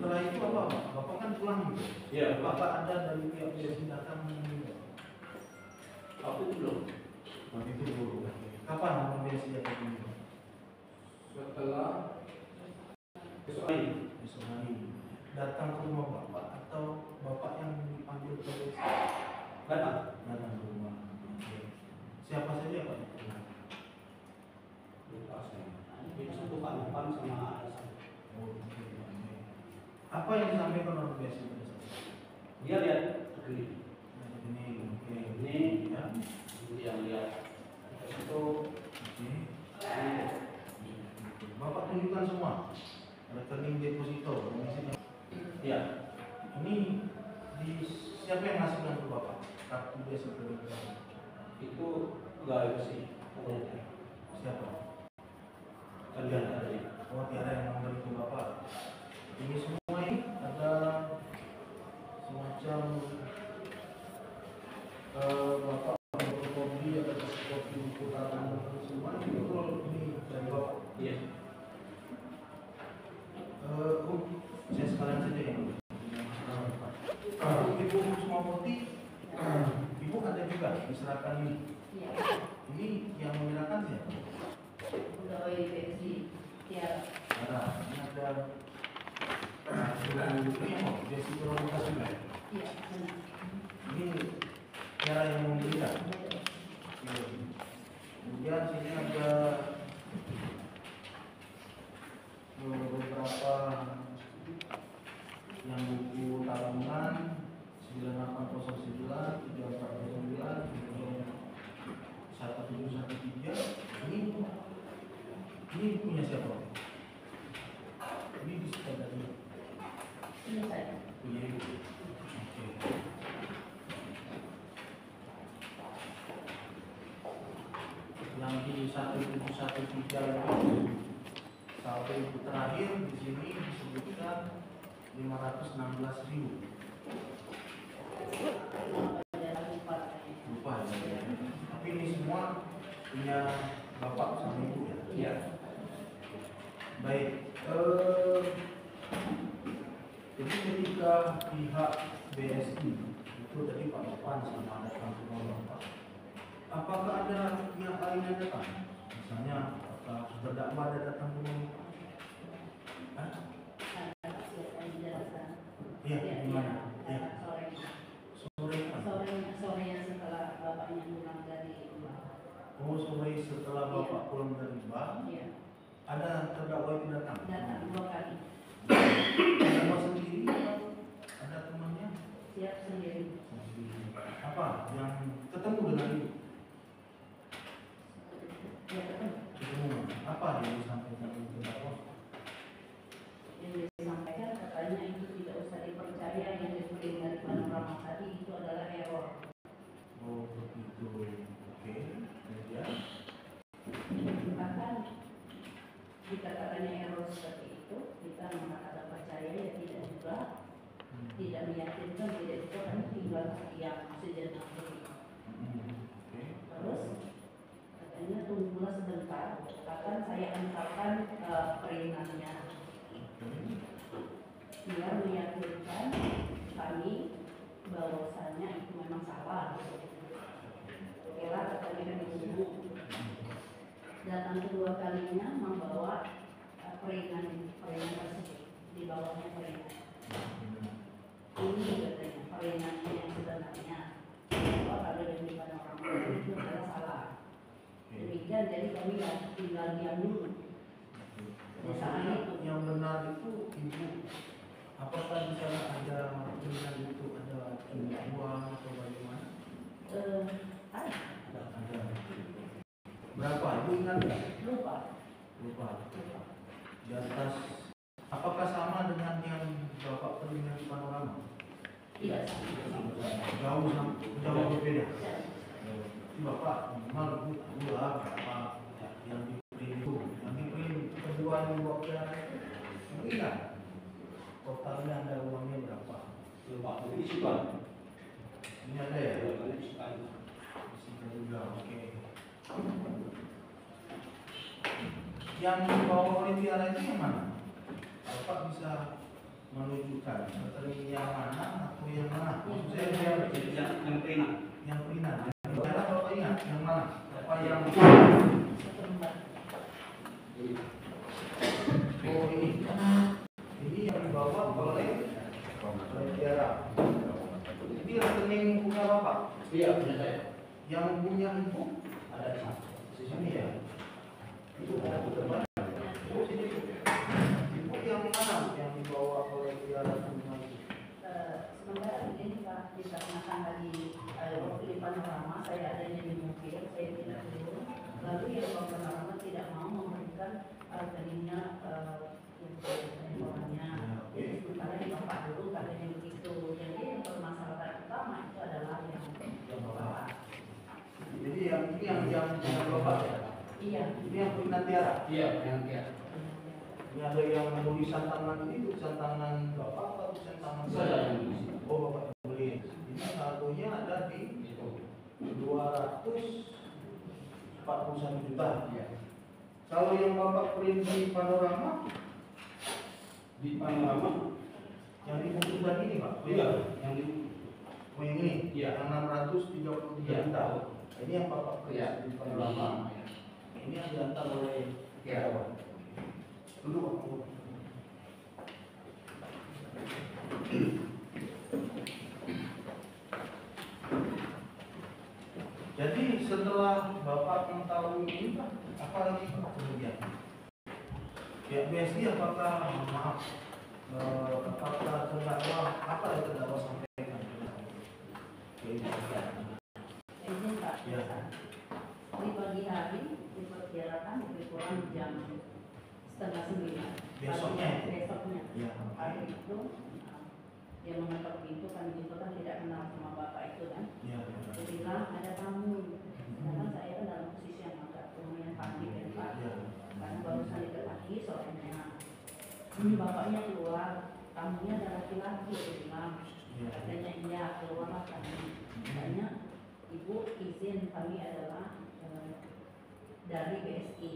setelah itu apa? Bapak kan pulang gitu. Iya. Bapak ada dari pihak BSI datang juga. Waktu itu belum. Waktu itu dulu. Kapan orang BSI datang juga? Setelah besok hari. Besok hari. Datang ke rumah bapak atau bapak yang dipanggil ke BSI? Datang Datang ke rumah. Siapa saja Pak? lupa saya. Itu satu Pak Nopan sama ada satu. Apa yang disampaikan oleh BSI pada saat itu? Dia lihat begini. Ini, oke. Ini Ya. yang lihat. Itu Oke. Bapak tunjukkan semua rekening deposito. ya. Ini di siapa yang ngasihkan ke Bapak? Kartu BSI kredit. Itu enggak sih. Siapa? Kalian tadi. Oh, tiada yang memberi ke Bapak. Ini semua ini ada semacam Bapak fotokopi atau fotokopi putaran semua ini betul ini dari Bapak. Iya. Saya sekalian saja ya. Ibu Sumawati, Ibu ada juga diserahkan ini. Iya. Ini yang menyerahkan siapa? Pegawai BSI. Iya. Ada. Ini ada. Ini BSI Prioritas juga. Iya, benar. Ini cara yang memberikan. Kemudian sini ada beberapa yang buku tabungan 9809, 3409, 1713. Ini punya siapa? Ini bisa dari Ini saya. punya ibu. Oke. Yang di 1713 itu saldo ibu terakhir di sini disebutkan 516.000. Ada lupa. Lupa ya. Tapi ini semua punya bapak sama ibu ya. Iya. Baik. Jadi ketika pihak BSI itu tadi Pak Nopan sama datang ke rumah Bapak, apakah ada pihak lain yang datang? Misalnya apakah terdakwa ada datang ke rumah Bapak? Hah? Iya, di mana? Ya. Sorenya setelah bapaknya pulang dari rumah. Oh, sore setelah Bapak pulang dari bank, Iya. ada terdakwa itu datang? Datang 2 kali. Terdakwa sendiri atau ada temannya? Siap sendiri. Apa yang ketemu dengan ibu? Ya, betul. Ketemu. Apa yang disampaikan oleh terdakwa? Yang disampaikan katanya itu tidak usah dipercaya, yang disebut dari panorama tadi itu adalah error. Oh begitu. Oke. Kemudian Bahkan dikatakannya error seperti itu, kita mengatakan percaya ya tidak juga, tidak meyakinkan, tidak juga kan tinggal yang sejenak begitu. Oke. Terus katanya tunggulah sebentar, akan saya antarkan peringannya biar meyakinkan kami bahwasanya itu memang salah. Kira katanya kan ditunggu. Datang kedua kalinya membawa peringan tersebut, di bawahnya peringan. Ini katanya peringannya yang sebenarnya. Bahwa kalau diberikan orang lain itu adalah salah. Demikian, jadi kami tinggal diam dulu. Maksudnya yang benar itu ibu, apakah di sana ada tulisan itu ada jumlah uang atau bagaimana? Ada. Berapa? Ibu ingat nggak? Lupa. Di atas. Apakah sama dengan yang Bapak terima di panorama? Tidak sama. Jauh berbeda. Ini Bapak minimal dua berapa yang di-print itu, yang di-print kedua yang bawa ke ingat totalnya ada uangnya berapa? Lupa. Ini isukan. Ini ada ya? Ini isukan. Isukan juga, oke. Yang dibawa oleh Tiara itu yang mana? Bapak bisa menunjukkan rekening yang mana atau yang mana? Maksud saya dia yang pena. yang perinan. Yang merah Bapak ingat yang mana? Apa yang oh ini. Ini yang dibawa oleh Tiara. Ini rekening punya Bapak? Iya, punya saya. Yang punya Ibu? Ada di sana. Di sini ya. Itu ada beberapa. Oh sini. Ibu yang mana yang dibawa oleh Tiara punya Ibu? Sementara ini Pak, dikarenakan tadi waktu di panorama saya adanya di mobil, saya tidak turun. Lalu yang panorama tidak mau memberikan rekeningnya untuk orangnya. Sementara di Bapak dulu katanya begitu. Jadi yang permasalahan utama itu adalah yang Bapak. Jadi yang ini yang punya Bapak ya? Iya. Ini yang punya Tiara? Iya, yang Tiara. Ini ada yang tulisan tangan ini tulisan tangan Bapak atau tulisan tangan saya? Oh Bapak yang tulis. Ini satunya ada di 241 juta. Iya. Kalau yang Bapak print di panorama, yang dibutuhkan tadi ini Pak? Iya, yang di Oh yang ini? Iya. Yang 633 Iya. juta. Ini yang Bapak print Iya. di panorama. Ini yang diantar oleh Iya. dulu Pak. Jadi setelah Bapak mengetahui ini Pak, apa lagi Pak kemudian? Ya BSI apakah maaf apakah terdakwa apa yang terdakwa sampaikan? Izin Pak, Ya. di pagi hari diperkirakan lebih kurang jam 8:30. Besoknya? Besoknya. Ya. Hari itu dia mengetok pintu, kami itu kan tidak kenal sama bapak itu kan. Ya. Dia bilang ada tamu. Sedangkan saya kan dalam posisi yang agak lumayan panik kan Pak. Ya. Karena barusan diketaki sorenya. Ini bapaknya keluar, tamunya ada laki-laki, dia bilang. Ya. Katanya iya, keluarlah kami. Katanya ibu izin kami adalah dari BSI.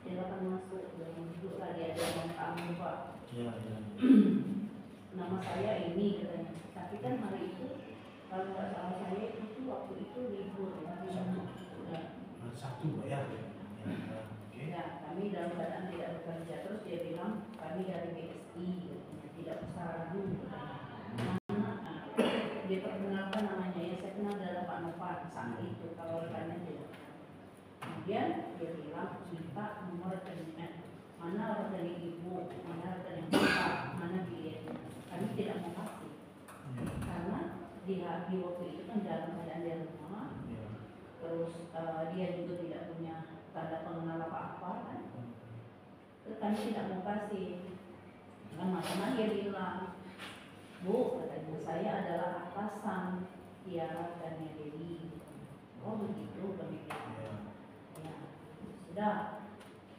Silakan masuk dan duduk lagi ada yang tamu Pak. Ya. Ya. Nama saya ini katanya. Tapi kan hari itu kalau nggak salah saya itu waktu itu libur ya. Satu Pak ya. Ya. Oke. Ya, kami dalam keadaan tidak bekerja. Terus dia bilang kami dari BSI, katanya. Tidak usah ragu. Mana dia perkenalkan namanya ya, saya kenal adalah Pak Novan saat itu kalau rekannya tidak. Kemudian dia bilang minta nomor rekeningnya, mana rekening ibu, mana rekening bapak, mana biayanya. Kami tidak mau kasih karena di waktu itu kan dalam keadaan dia rumah, Ya. terus dia juga tidak punya tanda pengenal apa-apa kan. Terus kami tidak mau kasih. Kan makanya dia bilang, Bu, katanya saya adalah atasan Tiara dan Dewi. Oh begitu, begitu. Ya. Ya, sudah.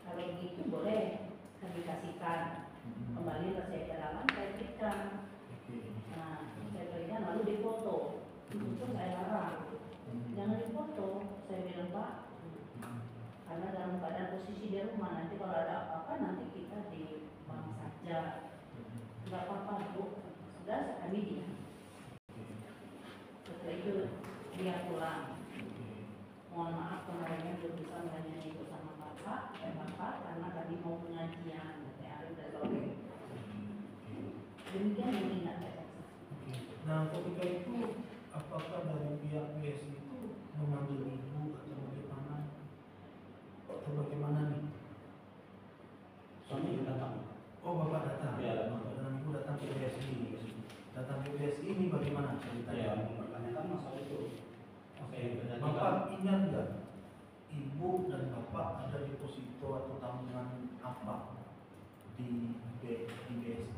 Kalau begitu boleh kami kasihkan. Kembali saya ke dalam, saya berikan. Oke. Nah, saya berikan lalu difoto. Itu saya larang. Jangan difoto. Saya bilang Pak, karena dalam keadaan posisi di rumah nanti kalau ada apa-apa nanti kita di bank saja. Enggak apa-apa Bu. Sudah kami diam. Setelah itu dia pulang. Mohon maaf kemarinnya belum bisa menanya itu sama bapak karena tadi mau pengajian hari udah sore. Demikian yang ingat saya. Nah, ketika itu apakah dari pihak BSI itu memanggil ibu atau bagaimana? Atau bagaimana nih? Suami datang. Oh, Bapak datang. Ya. Bapak dan Ibu datang ke BSI. Datang ke BSI ini bagaimana ceritanya? Saya mempertanyakan masalah itu. Oke, berarti Bapak ingat nggak? Ibu dan Bapak ada deposito atau tabungan apa di BSI?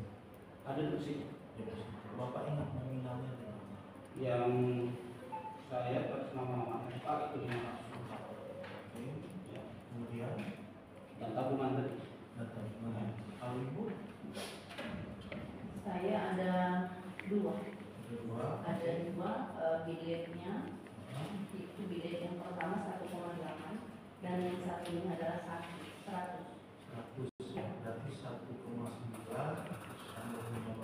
ada deposito. Deposito. Bapak ingat nominalnya berapa? Yang saya atas nama Pak itu 500 juta. Oke. Ya. Kemudian Dan tabungan tadi. datang mana? Kalau Ibu Saya ada dua. kedua. Ada dua biletnya. Itu bilet yang pertama 1,8 dan yang satunya adalah 100. 100 berarti 1,9 tambah 500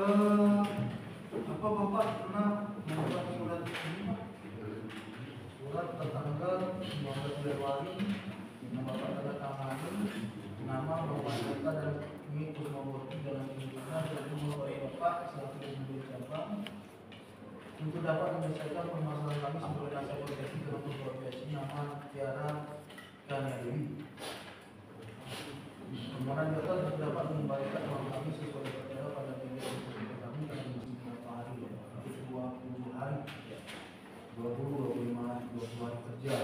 Apa Bapak pernah membuat surat ini, Pak? Surat tertanggal 19 Februari yang Bapak tanda tangani, nama Bapak Data dan ini Kusmawati dalam kehidupan dan oleh Bapak selaku pemimpin cabang untuk dapat menyelesaikan permasalahan kami sebagai dasar proteksi dalam proteksi nama Tiara Kanyari. Permohonan di atas dapat mengembalikan uang kami sesuai perkara pada biaya kami pada musim beberapa hari, 20 hari, 20 hari kerja.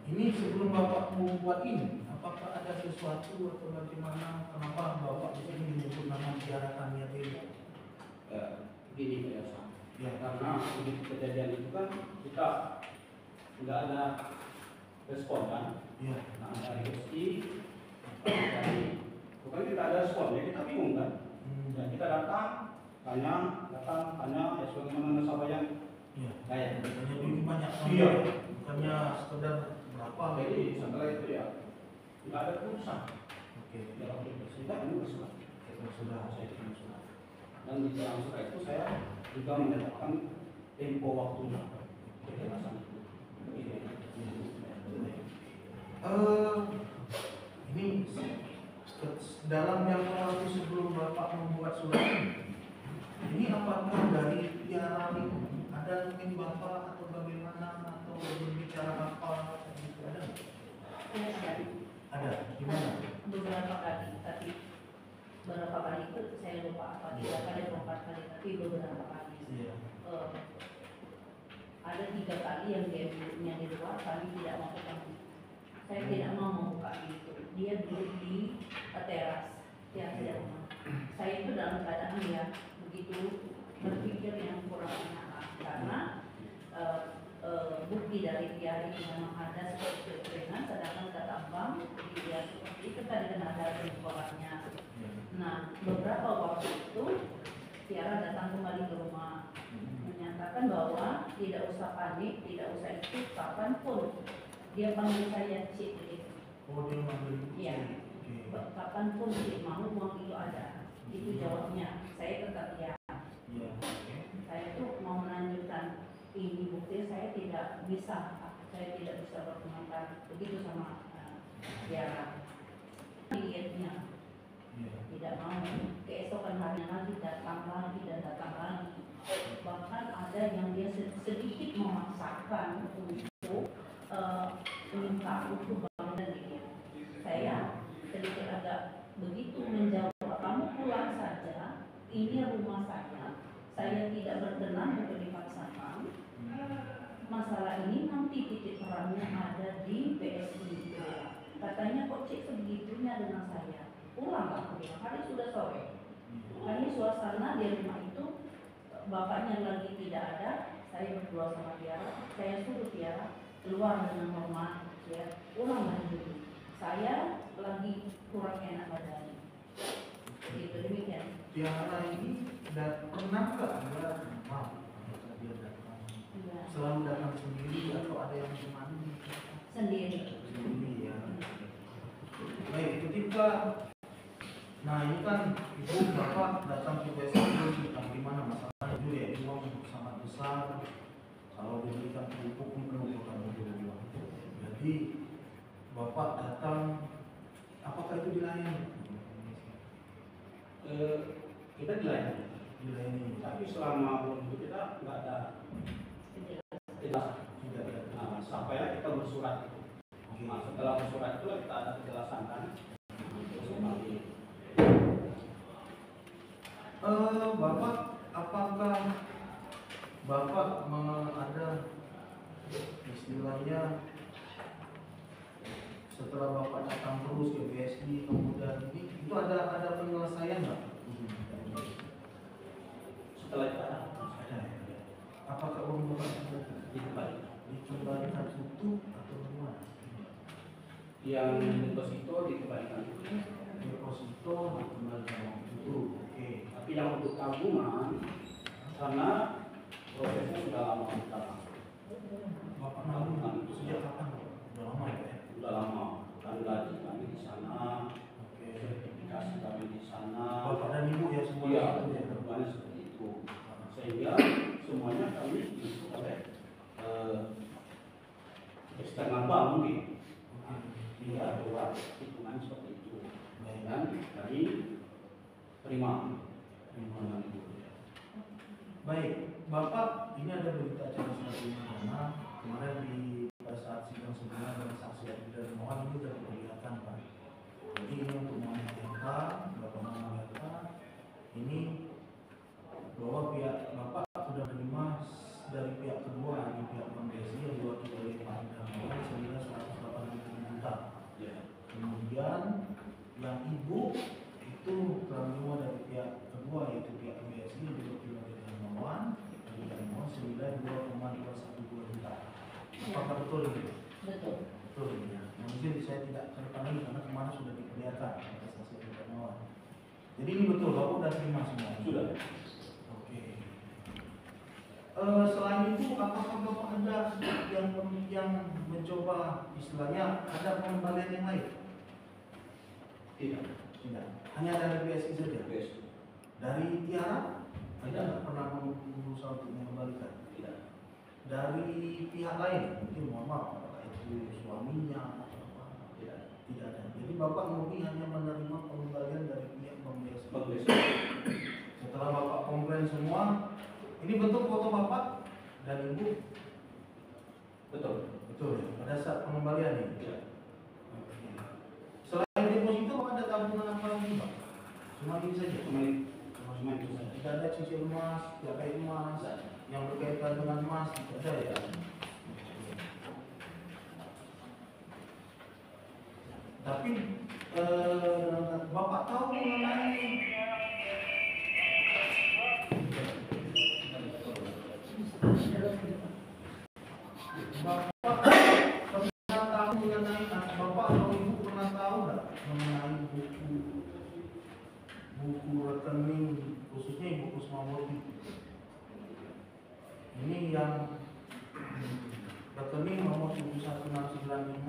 Ini sebelum Bapak membuat ini, apakah ada sesuatu atau bagaimana kenapa Bapak di sini menyebut nama Tiara Kanyari? Begini Pak Yasa. Ya, Karena begitu kejadian itu kan kita nggak ada respon kan. ya, Nah dari SI dari bukan kita ada respon ya kita bingung kan. Ya kita datang tanya ya sebagaimana nasabah yang ya. kayak Hanya duit banyak, Iya. bukannya sekedar berapa? jadi setelah itu ya nggak ada keputusan. Oke, Dalam kita ini bersurat. sudah. Saya kirim surat. Dan di dalam surat itu saya juga menyatakan tempo waktunya kejelasan itu. Ini dalam jangka waktu sebelum Bapak membuat surat ini apakah dari Tiara ini ada mungkin Bapak atau bagaimana atau berbicara apa gitu ada? Ada, gimana? Beberapa kali, tapi beberapa kali itu saya lupa apa 3 kali atau 4 kali, tapi beberapa kali. Iya. Ada 3 kali yang dia duduknya di luar, kami tidak mau ketemu. Saya tidak mau membuka itu. Dia duduk di teras yang tidak rumah. Saya itu dalam keadaan ya begitu berpikir yang kurang enak karena bukti dari Tiara itu memang ada seperti keringan, sedangkan kata bank dia seperti itu tadi kan ada penjualannya. Nah beberapa waktu itu Tiara datang kembali ke rumah menyatakan bahwa tidak usah panik, tidak usah itu kapanpun dia panggil saya Cik begitu. Oh, dia manggil. Iya. Oke. Kapanpun Cik mau uang itu ada, itu jawabnya. Saya tetap ya. Iya. Oke. Saya tuh mau melanjutkan ini bukti saya tidak bisa berkomentar begitu sama Tiara. Lihatnya Iya. tidak mau, keesokan harinya lagi datang lagi dan datang lagi. Bahkan ada yang dia sedikit memaksakan untuk minta untuk bangun dia. Saya sedikit agak begitu menjawab, kamu pulang saja, ini rumah saya tidak berkenan untuk dipaksakan. Masalah ini nanti titik terangnya ada di PSI. Katanya kok Cik sebegitunya dengan saya. Pulang aku bilang, hari sudah sore. Kami suasana di rumah itu, bapaknya lagi tidak ada. Saya berdua sama Tiara. Saya suruh Tiara keluar dengan hormat. Ya, pulang lagi dulu. Saya lagi kurang enak badannya. Begitu demikian. Tiara ini pernah nggak ada dia datang? Iya. Selalu datang sendiri atau ada yang menemani? Sendiri. Sendiri ya. Baik, ketika ini kan ibu bapak datang ke PSI tentang gimana masalahnya itu ya uang sangat besar kalau diberikan pupuk mungkin bukan begitu. Jadi bapak datang, apakah itu dilayani? Kita dilayani. Dilayani. Tapi selama belum itu kita nggak ada tidak. Nah, sampailah kita bersurat. Nah, setelah bersurat itu kita ada kejelasan kan. Bapak, apakah Bapak ada istilahnya setelah Bapak datang terus ke BSI kemudian ini itu ada penyelesaian nggak? Setelah itu ada. Apakah uang Bapak dikembalikan utuh atau bagaimana? Yang deposito dikembalikan. Deposito dikembalikan uang utuh. Oke. Tapi yang untuk tabungan karena prosesnya sudah lama kita. Bapak nabung sejak kapan? Udah lama ya? Sudah lama. Kan gaji kami di sana, Oke. sertifikasi kami di sana. Bapak dan ibu ya semua Iya, itu ya. banyak setengah bank mungkin. Iya, dua hitungan seperti itu. Dan dari terima itu. Baik, Bapak, ini ada berita acara selanjutnya karena kemarin pada saat sidang sebelumnya dari saksi dan mohon ini sudah diperlihatkan Pak. Jadi ini untuk menyampaikan Bapak menyampaikan ini bahwa pihak Bapak sudah menerima dari pihak kedua, dari pihak Bank BSI yang diwakili oleh Pak Darmawan senilai 180 juta. Kemudian yang Ibu itu telah menerima dari pihak kedua yaitu pihak BSI yang diwakili oleh Darmawan senilai 2,212 juta. Apakah betul ini? Betul. Betul ini ya. Mungkin saya tidak ceritakan lagi karena kemarin sudah diperlihatkan oleh saksi Darmawan. Jadi ini betul, Bapak sudah terima semua. Sudah. Oke. Selain itu, apakah Bapak ada yang mencoba istilahnya ada pengembalian yang lain? Tidak. Tidak. Hanya dari BSI saja. BSI. Dari Tiara tidak pernah berusaha untuk mengembalikan. Tidak. Dari pihak lain, mungkin mohon maaf, apakah itu suaminya atau apa? Tidak. Tidak ada. Jadi Bapak mungkin hanya menerima pengembalian dari pihak Bank BSI. Bank BSI. Setelah Bapak komplain semua, ini bentuk foto Bapak dan Ibu. Betul. Betul ya. Pada saat pengembalian ini. Tidak. Oke. Selain deposito, Bapak ada tabungan apa lagi Pak? Cuma ini saja. Cuma itu saja. Tidak ada cicil emas, tidak ada emas, yang berkaitan dengan emas tidak ada ya. Tapi Bapak tahu mengenai Bapak pernah tahu mengenai Bapak atau Ibu pernah tahu nggak mengenai buku rekening khususnya Ibu Kusmawati? Ini yang rekening nomor 11695.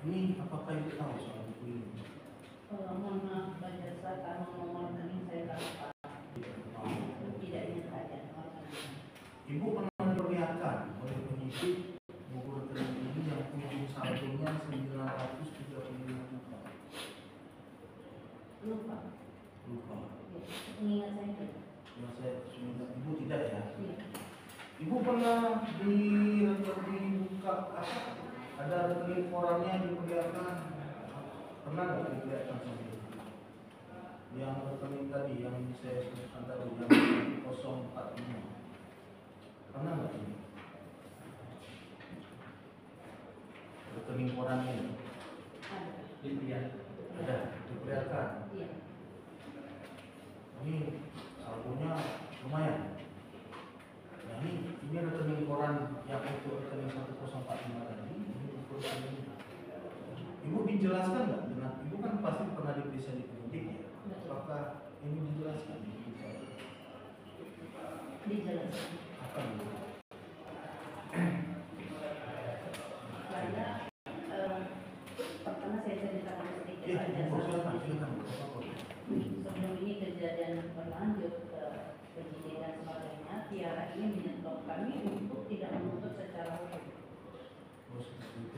Ini apakah Ibu tahu soal buku ini? Mohon maaf Pak Jasa, karena nomor rekening saya tak lupa. Tidak ingat saja. Ibu pernah diperlihatkan oleh penyidik buku rekening ini yang punya saldonya 935 juta. Lupa. Lupa. Ingat saya tidak. Yang saya sudah Ibu tidak ya? Iya. Ibu pernah dibuka apa? Ada rekening korannya diperlihatkan? Pernah nggak diperlihatkan sama Ibu? Yang rekening tadi yang saya sebutkan tadi yang 045. Pernah nggak ini? Rekening korannya ini? Ada. Diperlihatkan. Ada, diperlihatkan. Iya. Ini saldonya lumayan. Nah ini rekening koran yang untuk rekening 1045 tadi. Ini untuk rekening. Ibu dijelaskan nggak dengan Ibu kan pasti pernah diperiksa di penyidik ya? Apakah ini dijelaskan? Dijelaskan. Apa itu? Saya pertama saya ceritakan sedikit Ya, saja. Ibu silakan. Sebelum ini kejadian berlanjut ke penyidik dan sebagainya, Tiara ini menyentuh kami untuk tidak menuntut secara hukum.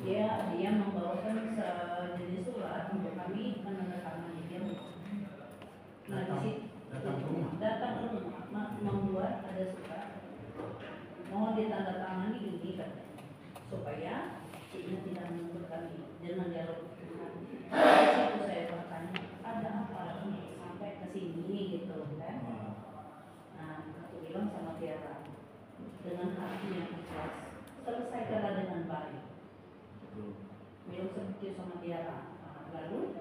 Dia membawakan sejenis surat untuk kami menandatangani dia. Nah di situ datang ke rumah membuat ada surat mohon ditandatangani ini katanya supaya ini tidak menuntut kami dengan dialog. Di situ saya bertanya ada apa sampai ke sini gitu kan. Nah aku bilang sama Tiara dengan hati yang ikhlas selesaikanlah dengan baik. Bilang seperti sama Tiara. Lalu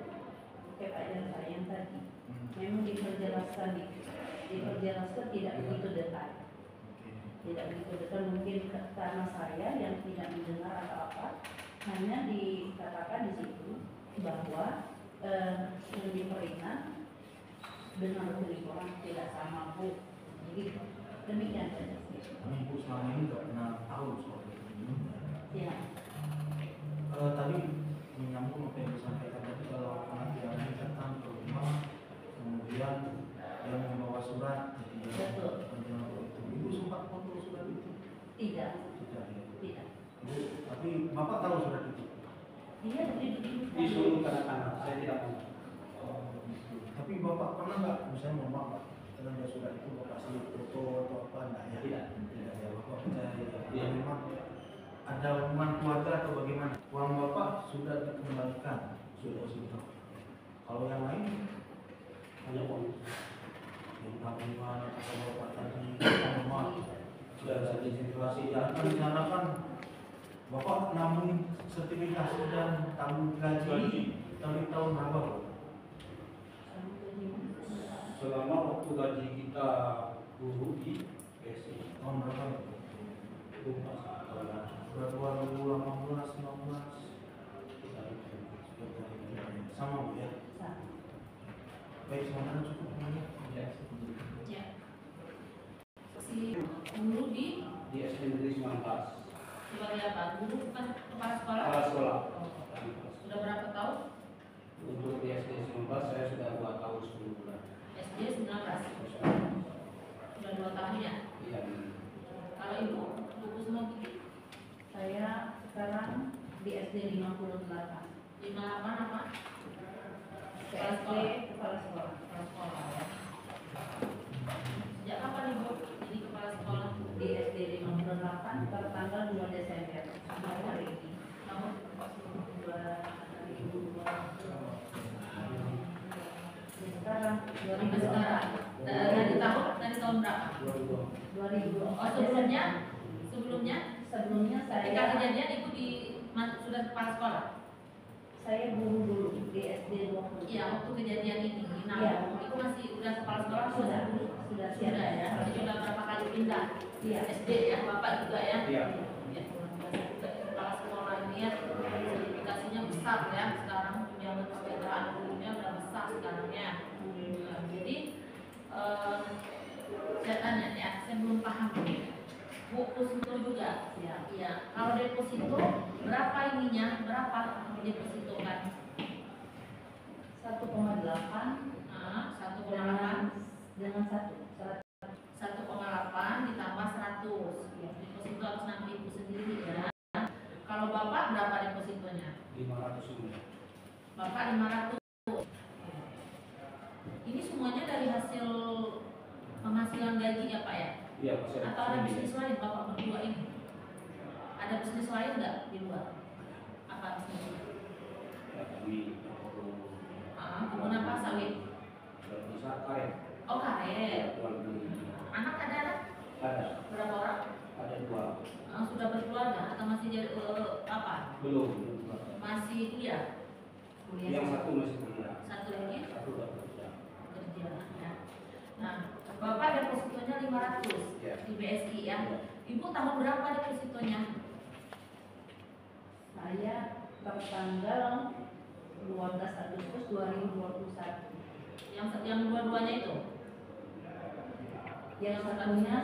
keadaan saya yang tadi memang diperjelaskan tidak begitu detail. Tidak begitu detail mungkin karena saya yang tidak mendengar atau apa, hanya dikatakan di situ bahwa yang diperingat dengan rekening orang tidak sama Bu. Begitu. Demikian saja. Ibu selama ini nggak pernah tahu soal ini. Ya. Tadi menyambung apa yang disampaikan tadi kalau anak yang datang ke rumah kemudian yang membawa surat jadi Betul. itu Ibu sempat foto surat itu? Tidak. Tidak ya. Iya, Di seluruh kanak-kanak, saya tidak mau. Tapi bapak pernah nggak, misalnya mama pak, dalam surat itu bapak kasih foto atau apa enggak ya? Tidak. Tidak ya, bapak percaya Iya. memang ada hubungan keluarga atau bagaimana? Uang bapak sudah dikembalikan, sudah. Kalau yang lain, Hanya uang. yang tabungan atau bapak tadi, rumah, Sudah bisa disimulasi ya kan di sana kan bapak nabung sertifikasi dan tabung gaji dari tahun berapa? Pak? Selama waktu gaji kita guru di PSI. Tahun berapa? Lupa. Sudah 2018, 19. Sama Bu ya. Baik, semuanya cukup namanya. Ya. Ya. Si guru di Di SD Negeri 19. sebagai apa? Guru bukan kepala sekolah? Kepala sekolah. Sudah berapa tahun? Untuk di SD 19 saya sudah 2 tahun 10 bulan. SD 19. Sudah 2 tahun ya? Iya. Kalau ibu, buku semua gigi? Saya sekarang di SD 58. 58 apa? Kepala sekolah. Kepala sekolah. Kepala sekolah ya. Sejak kapan ibu jadi kepala sekolah? Di SD 58 per tanggal 2 Desember sampai hari ini. Tahun 2002. Sekarang 2000 sekarang. Dari tahun berapa? 2000. Oh sebelumnya saya ketika kejadian ibu sudah kepala sekolah. Saya guru dulu di SD 20. Iya, waktu kejadian ini. Nah, ya. Ibu masih udah kepala sekolah sudah ya. Jadi sudah berapa kali pindah? Iya. SD ya, bapak juga ya. Iya. Ya, kepala sekolah ini ya sertifikasinya besar ya. Sekarang tunjangan kesejahteraan gurunya udah besar sekarang ya. Nah, jadi saya tanya ya, saya belum paham ini. Bu deposito juga, ya. Iya. Kalau deposito berapa ininya? Berapa deposito kan? 1,8. 1,8 dengan 1,8 ditambah 100. Ya. Deposito harus nanti ibu sendiri ya. Kalau bapak berapa depositonya? 500 juga. Bapak 500. Ini semuanya dari hasil penghasilan gaji ya Pak ya? Iya, Pak. Atau ada bisnis lain bapak berdua ini? Ada bisnis lain nggak di luar? Apa bisnisnya? Ya, kami Kebun apa sawit? bisa karet. Oh karet. Jual beli. Anak ada anak? Ada. Berapa orang? Ada 2. Sudah berkeluarga atau masih jadi apa? Belum. Masih kuliah? Yang satu masih kuliah. Satu lagi? Satu udah kerja. Kerja ya. Nah, bapak depositonya 500 Ya. di BSI ya. Ibu tahun berapa depositonya? Saya tertanggal 12 Agustus 2021. Yang dua-duanya itu? Yang satunya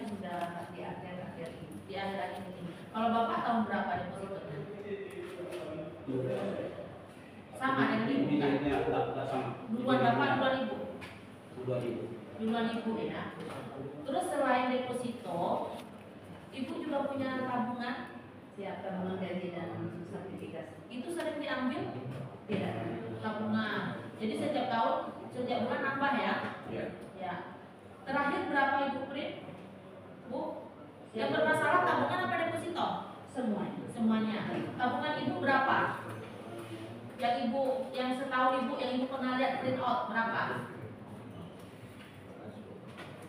sudah di akhir-akhir ini. Di akhir-akhir ini. Kalau bapak tahun berapa depositonya? Sama dengan ibu kan? Tidak sama. Duluan bapak, duluan ibu? 2000. Duluan ibu ya. Terus selain deposito, ibu juga punya tabungan? Siap, tabungan gaji dan sertifikasi. Itu sering diambil? Tidak. Tabungan. Jadi setiap tahun, setiap bulan nambah ya? Iya. Ya. Terakhir berapa ibu print? Bu? Yang bermasalah tabungan apa deposito? Semuanya. Semuanya. Tabungan ibu berapa? Yang ibu, yang setahu ibu, yang ibu pernah lihat print out berapa?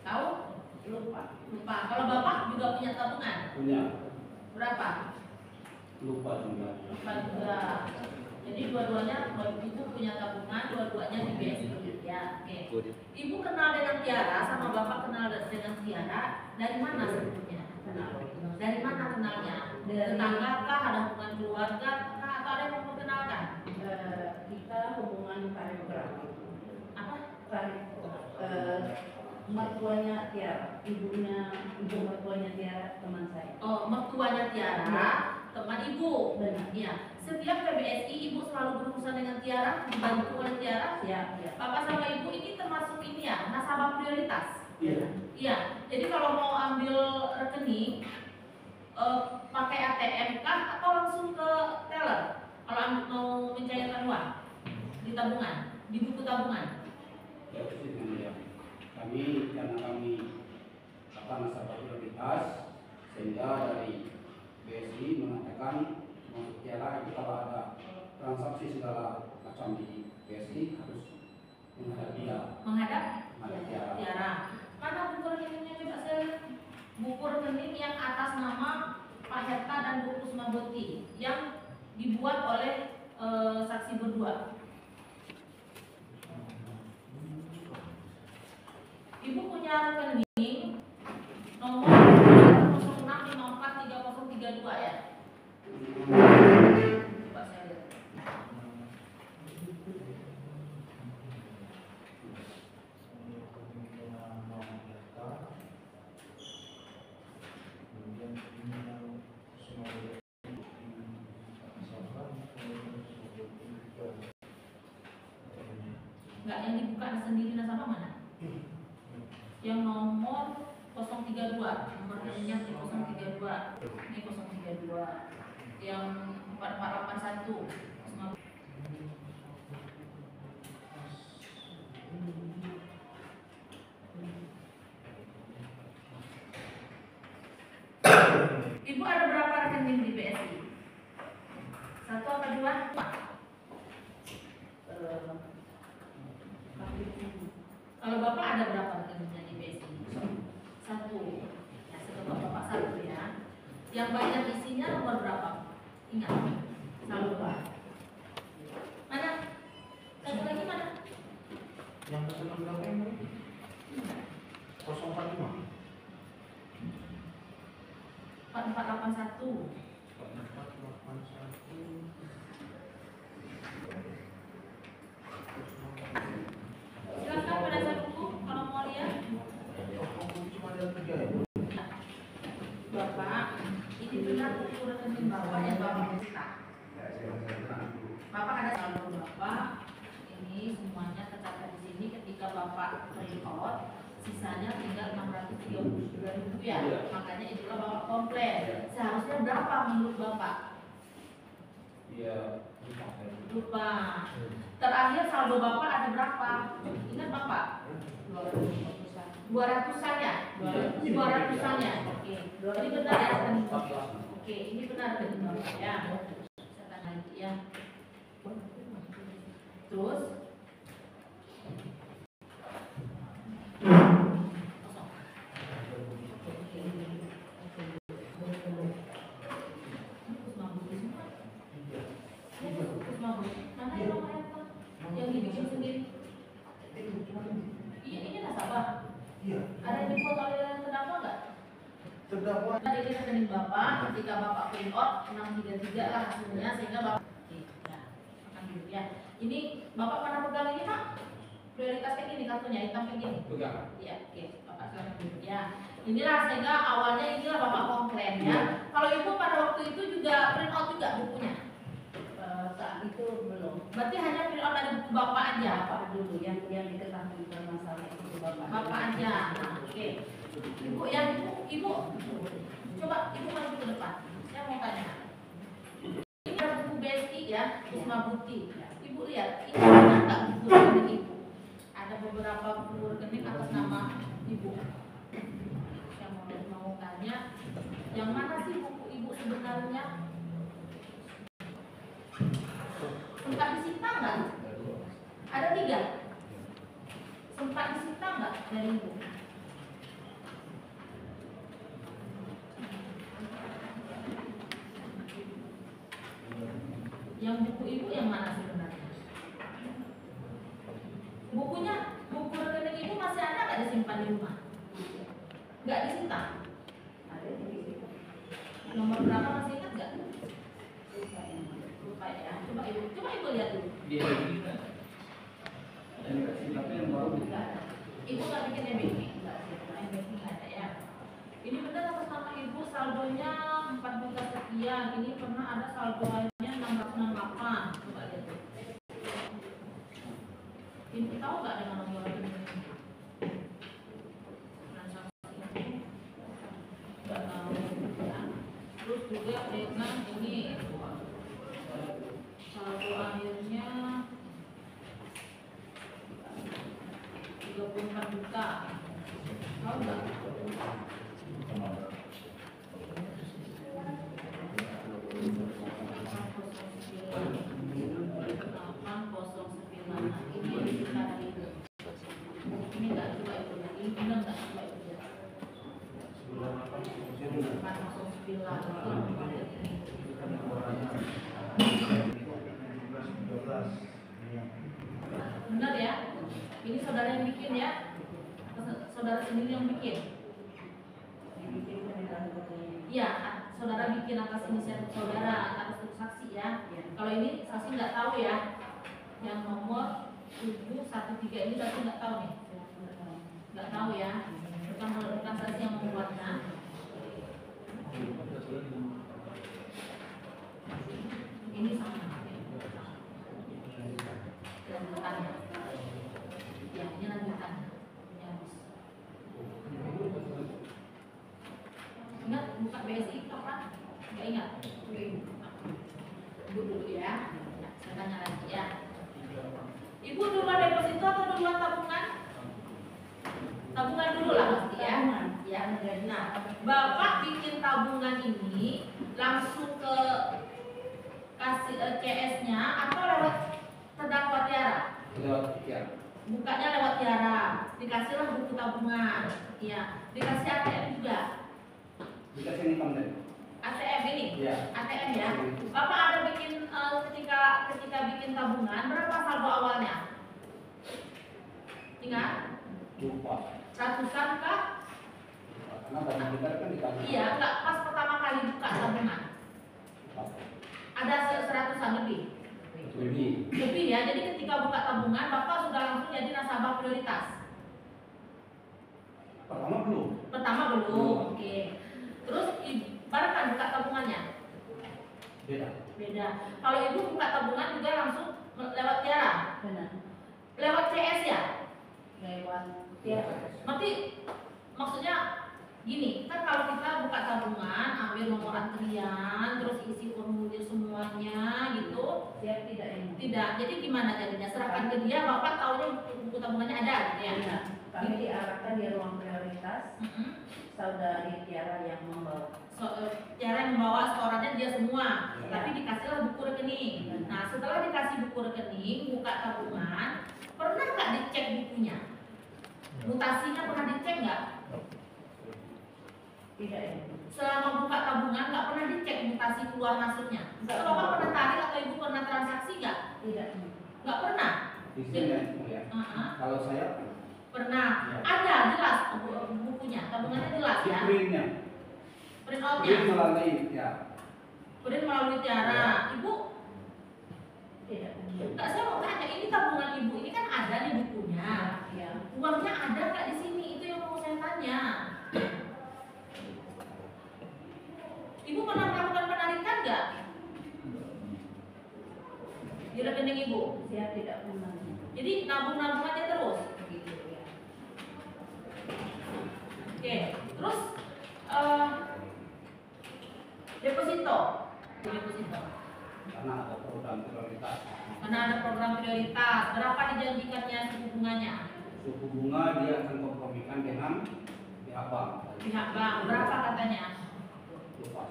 Tahu? Lupa. Kalau bapak juga punya tabungan? Punya. Berapa? Lupa juga. Lupa juga. Jadi dua-duanya, ibu punya tabungan, dua-duanya di BSI. Ya, oke. Ibu kenal dengan Tiara, sama bapak kenal dengan Tiara. Dari mana sebetulnya? Dari mana kenalnya? Tetangga kah? Ada hubungan keluarga kah? Atau ada yang memperkenalkan? Kita hubungan karyografi. Apa? Mertuanya Tiara, ibu mertuanya Tiara teman saya. Oh, mertuanya Tiara, teman ibu. Benar. Iya. Setiap PBSI ibu selalu berurusan dengan Tiara, dibantu oleh Tiara. Iya. Bapak sama ibu ini termasuk ini ya, nasabah prioritas. Iya. Iya. Jadi kalau mau ambil rekening, pakai ATM kah atau langsung ke teller? mau mencairkan uang di tabungan, di buku tabungan. Ya, itu yang mulia. Karena kami nasabah prioritas, sehingga dari BSI mengatakan masuk tiara itu kalau ada transaksi segala macam di BSI harus menghadap dia. Menghadap Tiara. tiara. Mana buku rekeningnya, coba saya lihat. Buku rekening yang atas nama Pak Herta dan Bu Kusmaboti yang dibuat oleh saksi berdua. Ibu punya rekening nomor 06543032 ya. Coba saya lihat. Enggak, yang dibuka sendiri nasabah mana? Yang nomor 032, nomor rekeningnya 032. Ini 032. Yang 4481. Ibu ada berapa rekening di BSI? 1 atau 2? Kalau Bapak ada berapa rekeningnya di BSI? 1. Ya, setelah Bapak 1 ya. Yang banyak isinya nomor berapa? Ingat? 1. Mana? Satu lagi mana? Yang pesanan berapa yang tadi? 045. 4481. 4481. Silakan pada saat dulu kalau mau lihat. Cuma ada 3 ya? Bapak, ini benar buku rekening Bapak yang Bapak minta. Bapak ada saldo Bapak. Ini semuanya tercatat di sini. Ketika Bapak print out, sisanya tinggal 632.000 ya. Makanya itulah Bapak komplain. Seharusnya berapa menurut Bapak? Iya. Lupa. Terakhir saldo Bapak ada berapa? Ingat Bapak? 200-an ya? 200-an ya? Oke. Ini benar ya? Oke, ini benar rekening Bapak ya. Saya tanya lagi ya. Terus kosong. Mana yang nomor yang dibikin sendiri? Iya, ini nasabah. Iya. Ada yang dibuat oleh terdakwa nggak? Terdakwa. Jadi rekening Bapak, ketika Bapak print out 633 lah hasilnya, sehingga Bapak oke, ya, akan dulu ya. Ini Bapak pernah pegang ini Pak? Prioritas kayak gini kartunya, hitam kayak gini. Pegang. Iya, oke, Bapak silakan dulu ya. Inilah sehingga awalnya inilah Bapak komplain ya. Kalau Ibu pada waktu itu juga print out juga bukunya? Saat itu belum. Berarti hanya print out dari buku Bapak aja? Bapak dulu yang diketahui bermasalah itu Bapak. Bapak aja. Nah, oke. Ibu coba Ibu maju ke depan. Saya mau tanya. Ini ada buku BSI ya, Kusmaboti. Ibu lihat, ini ada nggak buku rekening Ibu? Ada beberapa buku rekening atas nama Ibu. Saya mau tanya, yang mana sih buku Ibu sebenarnya? Sempat disita nggak? Ada 3. Sempat disita nggak dari Ibu? Yang buku Ibu yang mana sebenarnya? Buku rekening Ibu masih ada nggak disimpan di rumah? Nggak disita? Ada di situ. Nomor berapa masih ingat nggak? Lupa ya. Coba Ibu lihat dulu. Dia ini kan. Tapi yang baru Ibu nggak bikin MBK? MBK nggak ada ya. Ini benar atas nama Ibu saldonya 4 juta sekian. Ini pernah ada saldonya 668. Coba lihat dulu. Ibu tahu nggak dengan nomor rekening transaksi ini? Nggak tahu ya. Terus juga dengan ini saldo akhirnya 34 juta. Tahu nggak? Ini nggak coba itu ya, ini benar nggak coba itu ya? 409. Benar ya? Ini saudara yang bikin ya? Saudara sendiri yang bikin? Iya, saudara bikin atas inisiatif saudara, atas saksi ya. Kalau ini saksi nggak tahu ya. Yang nomor 713 ini saksi nggak tahu nih. Nggak tahu ya. Bukan saksi yang membuatnya. Ini sama. Lanjutannya. Ya, ini lanjutannya. Ini habis. Ingat buka BSI kapan? Nggak ingat? Ibu dulu ya. Nah, saya tanya lagi ya. Ibu duluan deposito atau duluan tabungan? Tabungan dulu lah pasti ya. Ya. Nah, Bapak bikin tabungan ini langsung ke kasih CS-nya atau lewat terdakwa Tiara? Lewat Tiara. Bukanya lewat Tiara. Dikasihlah buku tabungan. Ya, dikasih ATM juga. Dikasih income tadi. ATM ini? Ya. ATM ya. Bapak ada bikin ketika bikin tabungan berapa saldo awalnya? Ingat? Lupa. Ratusan kah? Karena bagi kita kan dikasih. Iya, enggak pas pertama kali buka tabungan. Ada seratusan lebih. Lebih ya. Jadi ketika buka tabungan, Bapak sudah langsung jadi nasabah prioritas. Pertama belum. Pertama belum. Oke. Terus baru kan buka tabungannya? Beda. Beda. Kalau ibu buka tabungan juga langsung lewat Tiara? Benar. Lewat CS ya? Lewat Tiara. Berarti maksudnya gini, kan kalau kita buka tabungan, ambil nomor antrian, terus isi formulir semuanya gitu. Dia tidak ini. Tidak. Jadi gimana jadinya? Serahkan ke dia, Bapak tahunya buku tabungannya ada gitu ya? Iya. Kami diarahkan di ruang prioritas. Saudari Tiara yang membawa. Tiara yang membawa setorannya dia semua, Ya. tapi dikasihlah buku rekening. Nah, setelah dikasih buku rekening, buka tabungan, pernah nggak dicek bukunya? Mutasinya pernah dicek nggak? Tidak ini. Selama buka tabungan nggak pernah dicek mutasi keluar masuknya. Kalau Bapak pernah tarik atau Ibu pernah transaksi nggak? Tidak. Nggak pernah. Di sini ya. Kalau saya Pernah. Ya. Ada jelas bukunya, tabungannya jelas di ya. printnya. Print outnya. Print melalui ya. Print melalui Tiara. Ya. Ibu, Tidak. nggak, saya mau tanya, ini tabungan Ibu ini kan ada nih bukunya. Ya. Uangnya ada nggak di sini? Itu yang mau saya tanya. Ibu pernah melakukan penarikan nggak di rekening Ibu? Saya tidak pernah. Jadi nabung-nabung aja terus. Begitu ya. Oke, terus deposito. Deposito. Karena ada program prioritas. Karena ada program prioritas. Berapa dijanjikannya suku bunganya? Suku bunga dia akan kompromikan dengan pihak bank. Pihak bank. Berapa katanya? Lupa.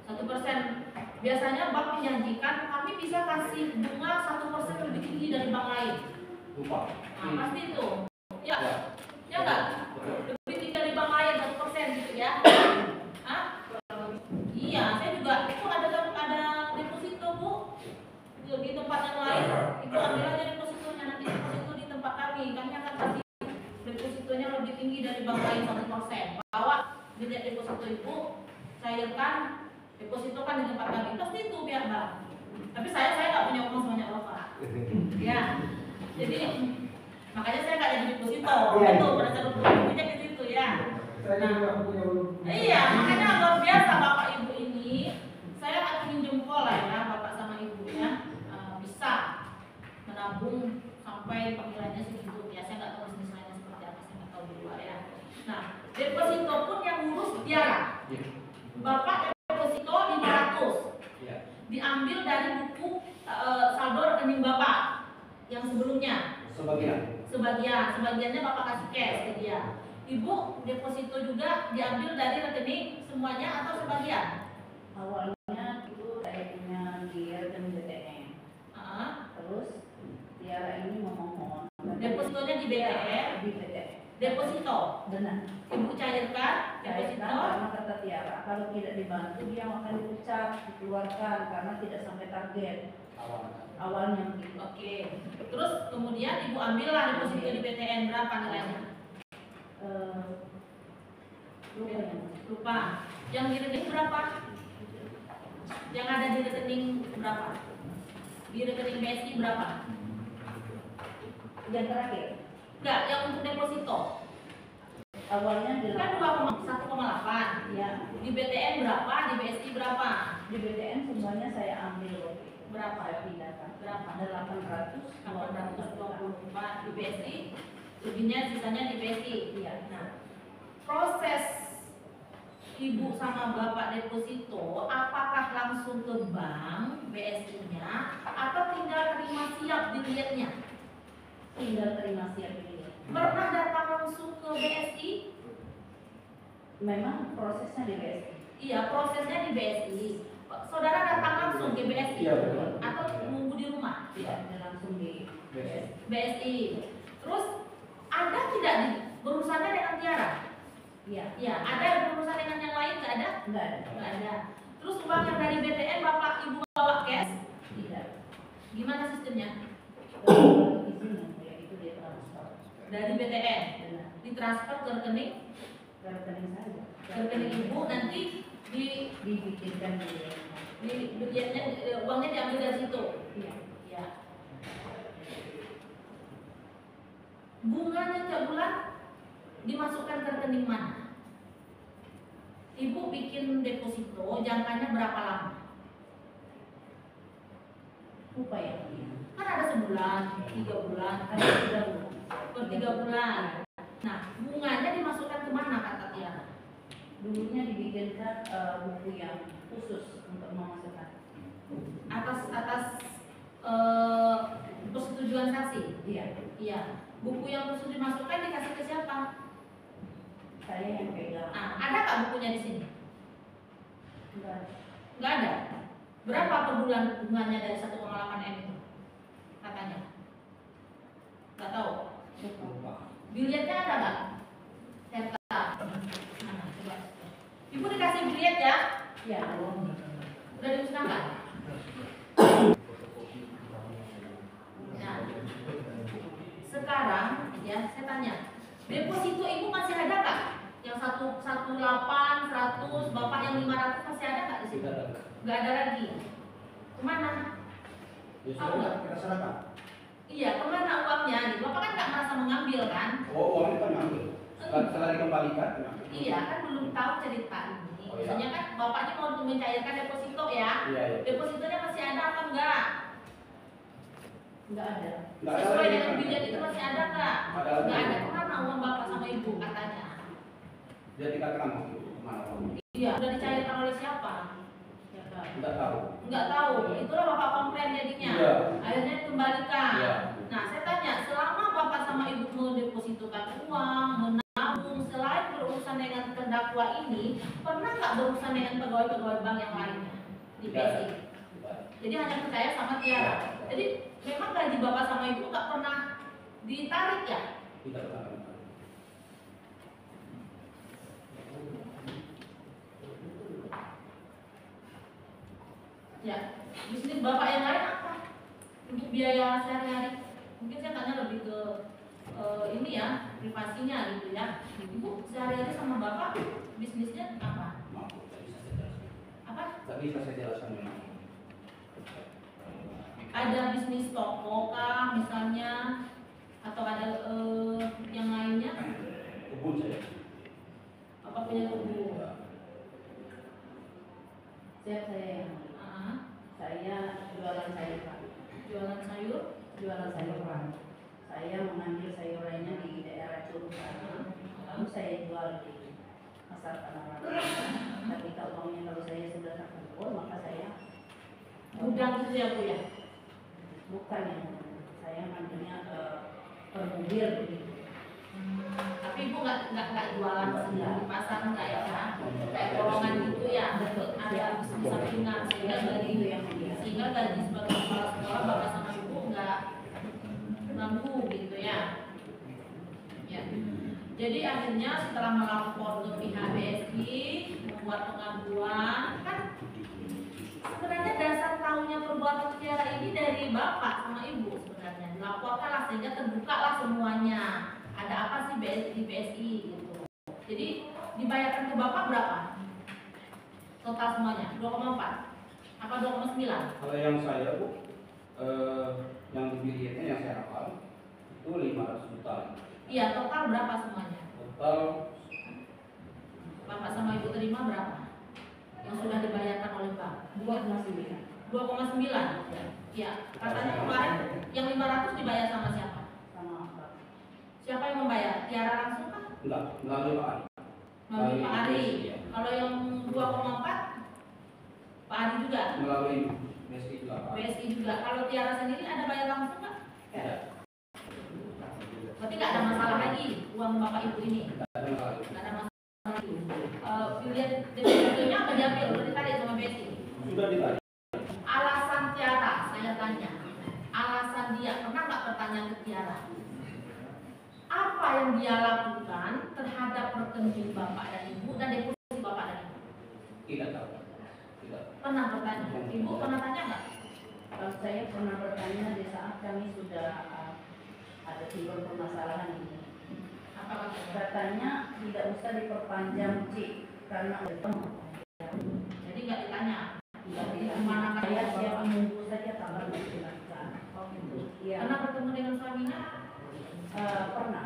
1%. Biasanya bank menjanjikan kami bisa kasih bunga 1% lebih tinggi dari bank lain. Lupa. Nah, pasti itu. Ya, Ya. ya nggak? Betul. Lebih tinggi dari bank lain 1% gitu ya? Hah? Iya, saya juga itu ada deposito Bu di tempat yang lain. Itu ambil aja depositonya, nanti deposito di tempat kami. Kami akan kasih depositonya lebih tinggi dari bank lain 1%. Bawa bilet deposito Ibu, cairkan deposito kan di tempat kami. Pasti itu biar bank. Tapi saya nggak punya uang sebanyak Bapak. Ya, jadi makanya saya nggak jadi deposito. Itu pada saat punya di situ ya. Nah, iya, makanya luar biasa Bapak Ibu ini. Saya acungin jempol lah ya Bapak sama Ibu ya, bisa menabung sampai nilainya segitu. Ya, saya nggak tahu bisnis lainnya seperti apa, saya nggak tahu di luar ya. Nah, deposito pun yang ngurus Tiara. Bapak deposito 500. Ya. Diambil dari buku sebelumnya. Sebagiannya Bapak kasih cash ke dia. Ibu deposito juga diambil dari rekening semuanya atau sebagian? Awalnya itu saya punya di rekening BTN. Terus Tiara ini memohon. Depositonya di BTN? Di BTN. Deposito? Benar. Ibu cairkan deposito? Karena kata Tiara, kalau tidak dibantu dia akan dipecat, dikeluarkan karena tidak sampai target. Awalnya begitu. Oke. Terus kemudian Ibu ambillah deposito di BTN berapa nilainya? Lupa. Yang di rekening berapa? Yang ada di rekening berapa? Di rekening BSI berapa? Yang terakhir. Enggak, yang untuk deposito. Awalnya Kan 1,8. Ya. Di BTN berapa? Di BSI berapa? Di BTN semuanya saya ambil waktu itu. Berapa? Saya pindahkan. Berapa? Ada 824 di BSI. Lebihnya sisanya di BSI. Iya. Nah, proses Ibu sama Bapak deposito apakah langsung ke bank BSI-nya atau tinggal terima siap dilihatnya? Tinggal terima siap ini. Pernah datang langsung ke BSI? Memang prosesnya di BSI. Iya, prosesnya di BSI. Saudara datang langsung ke BSI Iya, betul. atau nunggu di rumah? Tidak langsung di BSI. BSI. Terus ada tidak di berurusannya dengan Tiara? Iya. Iya, ada berurusan dengan yang lain nggak ada? Enggak ada. Nggak ada. Terus uang yang dari BTN Bapak Ibu bawa cash? Tidak. Gimana sistemnya? Izin ya itu dia transfer. Dari BTN Benar. ditransfer ke rekening Ke rekening saya. ke rekening Ibu, nanti Dibikinkan uangnya diambil dari situ. Iya. Ya. Bunganya tiap bulan dimasukkan ke rekening mana? Ibu bikin deposito, jangkanya berapa lama? Lupa ya. Kan ada sebulan, 3 bulan, Ada 3 bulan. per 3 bulan. Nah, bunganya dimasukkan ke mana kata Tiara? Dulunya dibikinkan buku yang khusus untuk memasukkan. Atas persetujuan saksi. Iya. Iya. Buku yang khusus dimasukkan dikasih ke siapa? Saya yang pegang. Nah, ada nggak bukunya di sini? Enggak. Nggak ada. Berapa per bulan bunganya dari 1,8 M itu? Katanya. Nggak tahu. Bilietnya ada nggak? Cetak. Nah, coba. Ibu dikasih biliet ya? Iya. Udah dimusnahkan? Nah, sekarang ya saya tanya, deposito Ibu masih ada nggak? Yang 118, 100, Bapak yang 500 masih ada nggak di situ? Nggak ada lagi. Kemana? Kita serahkan. Iya, kemana uangnya? Gitu. Bapak kan nggak merasa mengambil kan? Oh, uangnya kan ngambil. Setelah dikembalikan, Iya, kan belum tahu cerita ini. Oh, iya. Biasanya kan bapaknya mau mencairkan deposito ya. Iya, iya. Depositonya masih ada apa enggak? Enggak ada. Nggak ada Sesuai lagi, dengan kan? bilet itu masih ada enggak? Ada lagi. Enggak ada. Kemana uang bapak sama ibu katanya? Dia dikatakan waktu itu kemana uangnya? Iya, udah dicairkan oleh siapa? Tidak tahu. Enggak tahu. Itulah bapak komplain jadinya. Iya. Akhirnya dikembalikan. Iya. Nah, saya tanya, selama bapak sama ibu mendepositokan uang, menabung, selain berurusan dengan terdakwa ini, pernah nggak berurusan dengan pegawai-pegawai bank yang lainnya di Tidak ada. BSI? Tidak ada. Jadi hanya percaya sama Tiara. Jadi memang gaji bapak sama ibu nggak pernah ditarik ya? Tidak pernah kami tahu. Ya, bisnis bapak yang lain apa? Untuk biaya sehari-hari? Mungkin saya tanya lebih ke ini ya, privasinya gitu ya. Ibu sehari-hari sama bapak bisnisnya apa? Maaf, tidak bisa saya jelaskan. Apa? Tidak bisa saya jelaskan memang. Ada bisnis toko kah misalnya? Atau ada yang lainnya? Kebun saya. Apa punya kebun? Saya yang saya jualan sayur. Jualan sayur? Jualan sayuran. Saya mengambil sayurannya di daerah Curug sana, lalu saya jual di pasar Tanah Abang. Tapi kalau saya sudah terkumpul, maka saya Gudang itu ya Bu ya? bukan yang saya namanya per mobil begitu. Tapi ibu nggak jualan sendiri di pasar nggak ya? Kayak golongan gitu ya? Betul. Ada sampingan sehingga Dari gaji itu yang mulia. sehingga gaji sebagai kepala sekolah bapak sama ibu nggak mampu gitu ya? Ya. Jadi akhirnya setelah melapor ke pihak BSI membuat pengaduan kan sebenarnya dasar tahunya perbuatan Tiara ini dari bapak sama ibu sebenarnya dilaporkanlah sehingga terbukalah semuanya ada apa sih di BSI gitu. Jadi dibayarkan ke bapak berapa total semuanya 2,4 apa 2,9? Kalau yang saya Bu, yang dipilihnya yang saya hafal itu 500 juta. Iya total berapa semuanya? Total Bapak sama ibu terima berapa yang sudah dibayarkan oleh bank? 2,9 2,9 ya. Katanya kemarin yang 500 dibayar sama siapa? sama apa? Siapa yang membayar? Tiara langsung kan? enggak melalui Pak Ari. Melalui Pak Ari. Iya. Kalau yang 2,4 Pak Ari juga? Melalui BSI juga Pak. BSI juga. Kalau Tiara sendiri ada bayar langsung nggak? Tidak. Berarti nggak ada masalah lagi uang bapak ibu ini? Tidak ada masalah. Nggak ada masalah lagi. Pilihan definisinya apa diambil? Udah ditarik sama BSI? Sudah ditarik. Alasan Tiara, saya tanya. Alasan dia, pernah nggak bertanya ke Tiara? Apa yang dia lakukan terhadap rekening bapak dan ibu dan deposito bapak dan ibu? Tidak tahu. Tidak. Pernah bertanya? Ibu pernah tanya nggak? Kalau saya pernah bertanya di saat kami sudah ada timbul permasalahan ini. Apa katanya? Katanya tidak usah diperpanjang Cik karena bertemu. Jadi nggak ditanya. Tidak Kemana kan saya siap menunggu saja kabar dijelaskan. Oh gitu. Iya. Pernah bertemu dengan suaminya? Pernah.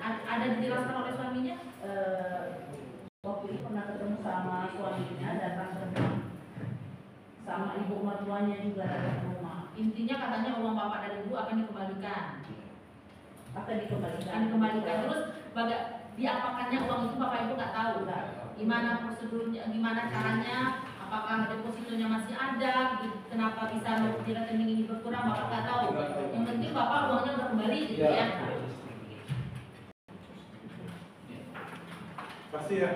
Ada dijelaskan oleh suaminya? Waktu itu pernah ketemu sama suaminya datang ke rumah. Sama ibu mertuanya juga datang ke rumah. Intinya katanya uang bapak dan ibu akan dikembalikan. Akan dikembalikan. Akan dikembalikan. Terus diapakannya uang itu bapak ibu nggak tahu. Gimana prosedurnya, gimana caranya? Apakah depositonya masih ada? Kenapa bisa di rekening ini berkurang? Bapak nggak tahu. Yang penting bapak uangnya udah kembali gitu ya. Pasti ya.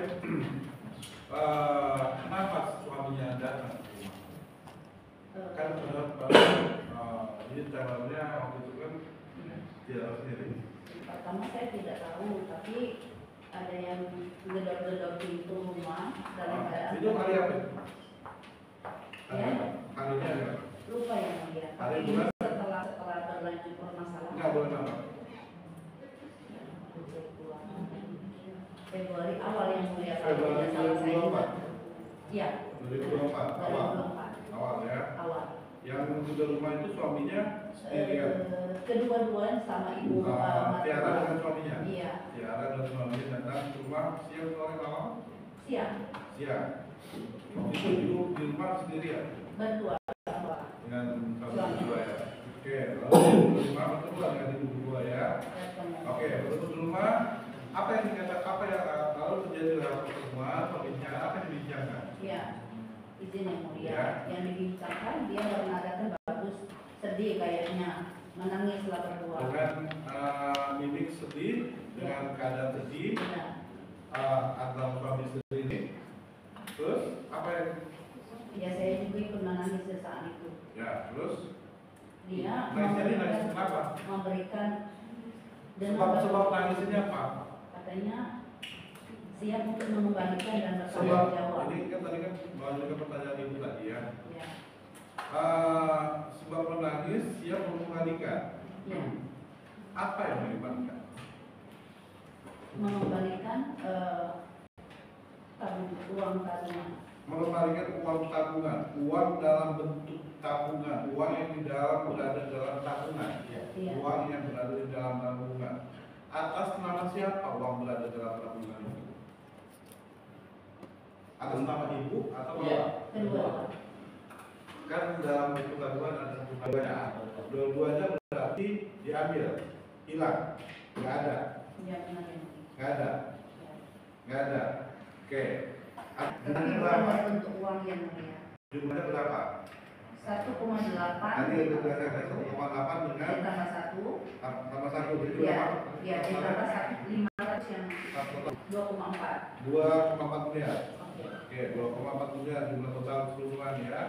Kenapa suaminya datang? Kan ini terornya waktu itu kan tidak tahu sendiri. Pertama saya tidak tahu, tapi ada yang gedor-gedor pintu rumah dalam keadaan. Itu hari apa? Ya. Harinya apa? Lupa yang mulia. Hari Tapi bulan? setelah berlanjut permasalahan. Enggak bulan apa? Februari awal yang mulia. Februari 2024. Iya. 2024 awal. 2024 Awal ya. awal. Yang di rumah itu suaminya sendirian. Kedua-duanya sama ibu Tiara dengan suaminya. Iya. Tiara dan suaminya datang ke rumah siang sore malam. Siang. Siang. Itu di rumah sendirian Berdua. Berdua. dengan suami Suami. berdua ya. Oke, lalu di rumah bertemu dengan ibu berdua ya. Ketemu. Oke, bertemu di rumah. Apa yang dikatakan? Apa yang lalu terjadi dalam pertemuan? Pembicaraan apa yang dibincangkan? Iya. Izin yang mulia. Ya. Yang dibincangkan dia bernadakan bagus, sedih kayaknya, menangis lah berdua. Dengan mimik sedih, dengan keadaan sedih Benar. antara suami istri ini. Terus apa yang? Ya saya juga ikut menangis di saat itu. Ya, terus Dia nangisnya ini nangis kenapa? memberikan Sebab nangisnya apa? katanya siap untuk mengembalikan dan Sebab bertanggung jawab. ini kan tadi kan melanjutkan pertanyaan ibu tadi ya. Ya. Sebab menangis siap mengembalikan. Ya. Apa yang mengembalikan? Mengembalikan uang tabungan. Mengembalikan uang tabungan, uang dalam bentuk tabungan, uang yang di dalam berada dalam tabungan, Iya. uang yang berada di dalam tabungan. Atas nama siapa uang berada dalam tabungan itu? Atas nama ibu atau Iya. bapak? Kedua. Kan dalam buku tabungan ada satu banyak. Dua-duanya berarti diambil, hilang, nggak ada, Ya benar ya. nggak ada, Ya. nggak ada. Oke. Tapi Jumlahnya bukan berapa? dalam bentuk uang yang mulia. Jumlahnya berapa? 1,8 Tadi ada 1,8 dengan ditambah 1 satu. Tambah satu jadi Ya, berapa? ya, ditambah 500 yang 2,4. 2,4 miliar. Oke. Oke, 2,4 miliar jumlah total keseluruhan ya.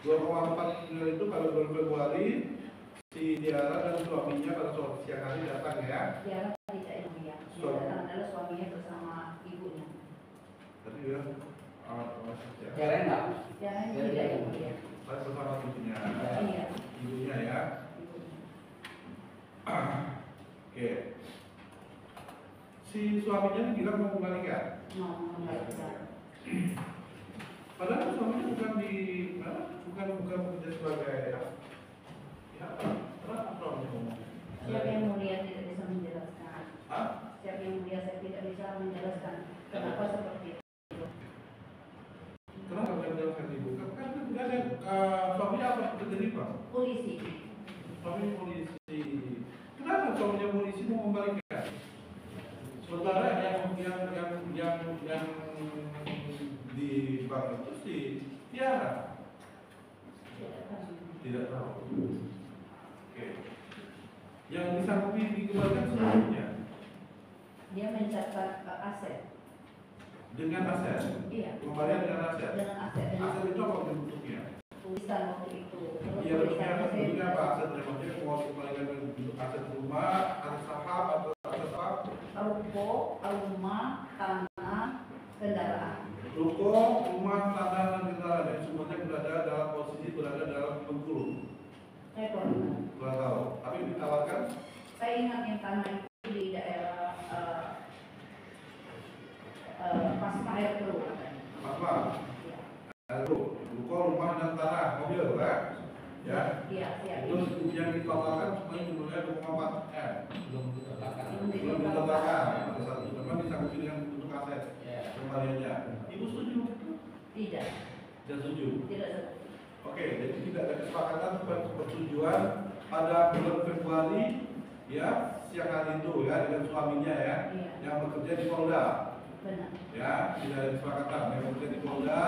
2,4 miliar itu pada bulan Februari si Diara dan suaminya pada suatu siang hari datang ya. Tiara tidak yang mulia. Yang datang adalah suaminya bersama ibunya. Tadi ya. Tiara enggak? Tiara tidak yang mulia. Saya bersama ibunya. Iya. Ibunya ya. Ibunya. Oke. Si suaminya ini bilang mau kembalikan. Mau mengembalikan. Padahal suaminya bukan bukan bekerja sebagai ya apa? Kenapa suaminya ngomong? Siapa yang mulia tidak bisa menjelaskan. Hah? Siapa yang mulia saya tidak bisa menjelaskan. Kenapa seperti itu? Kenapa dia menjelaskan ibu? Kan tidak ada suaminya apa bekerja di bank? Polisi. Suaminya polisi. Kenapa suaminya polisi mau kembalikan? Sementara yang di bank itu si Tiara tidak tahu. Oke. Yang disanggupi dikembalikan semuanya Dia mencatat aset. dengan aset. Iya. Pengembalian dengan aset. Dengan aset. Aset itu apa bentuknya? Tulisan waktu itu. Terus Iya bentuknya apa? tulisannya Aset maksudnya mau kembalikan bentuk aset rumah, aset saham atau aset apa? ruko, rumah, tanah, kendaraan. Ruko, rumah, tanah dan kendaraan dan semuanya berada dalam posisi berada dalam Bengkulu. Saya kurang. Kurang tahu. Tapi ditawarkan Saya ingat yang tanah itu di daerah Pasma Air Keruh katanya. apa? Iya. Ruko, rumah dan tanah, mobil kan? Ya. Iya, iya. Terus yang ditawarkan semuanya jumlahnya 2,4 M. Belum ditetapkan. Belum ditetapkan. Pada saat itu memang disanggupi dengan bentuk aset Ya. kembaliannya. Ibu setuju? Tidak. Tidak setuju. Tidak seperti itu. Oke, jadi tidak ada kesepakatan persetujuan pada bulan Februari ya siang hari itu ya dengan suaminya ya Iya. yang bekerja di Polda Benar. ya tidak ada kesepakatan yang bekerja di Polda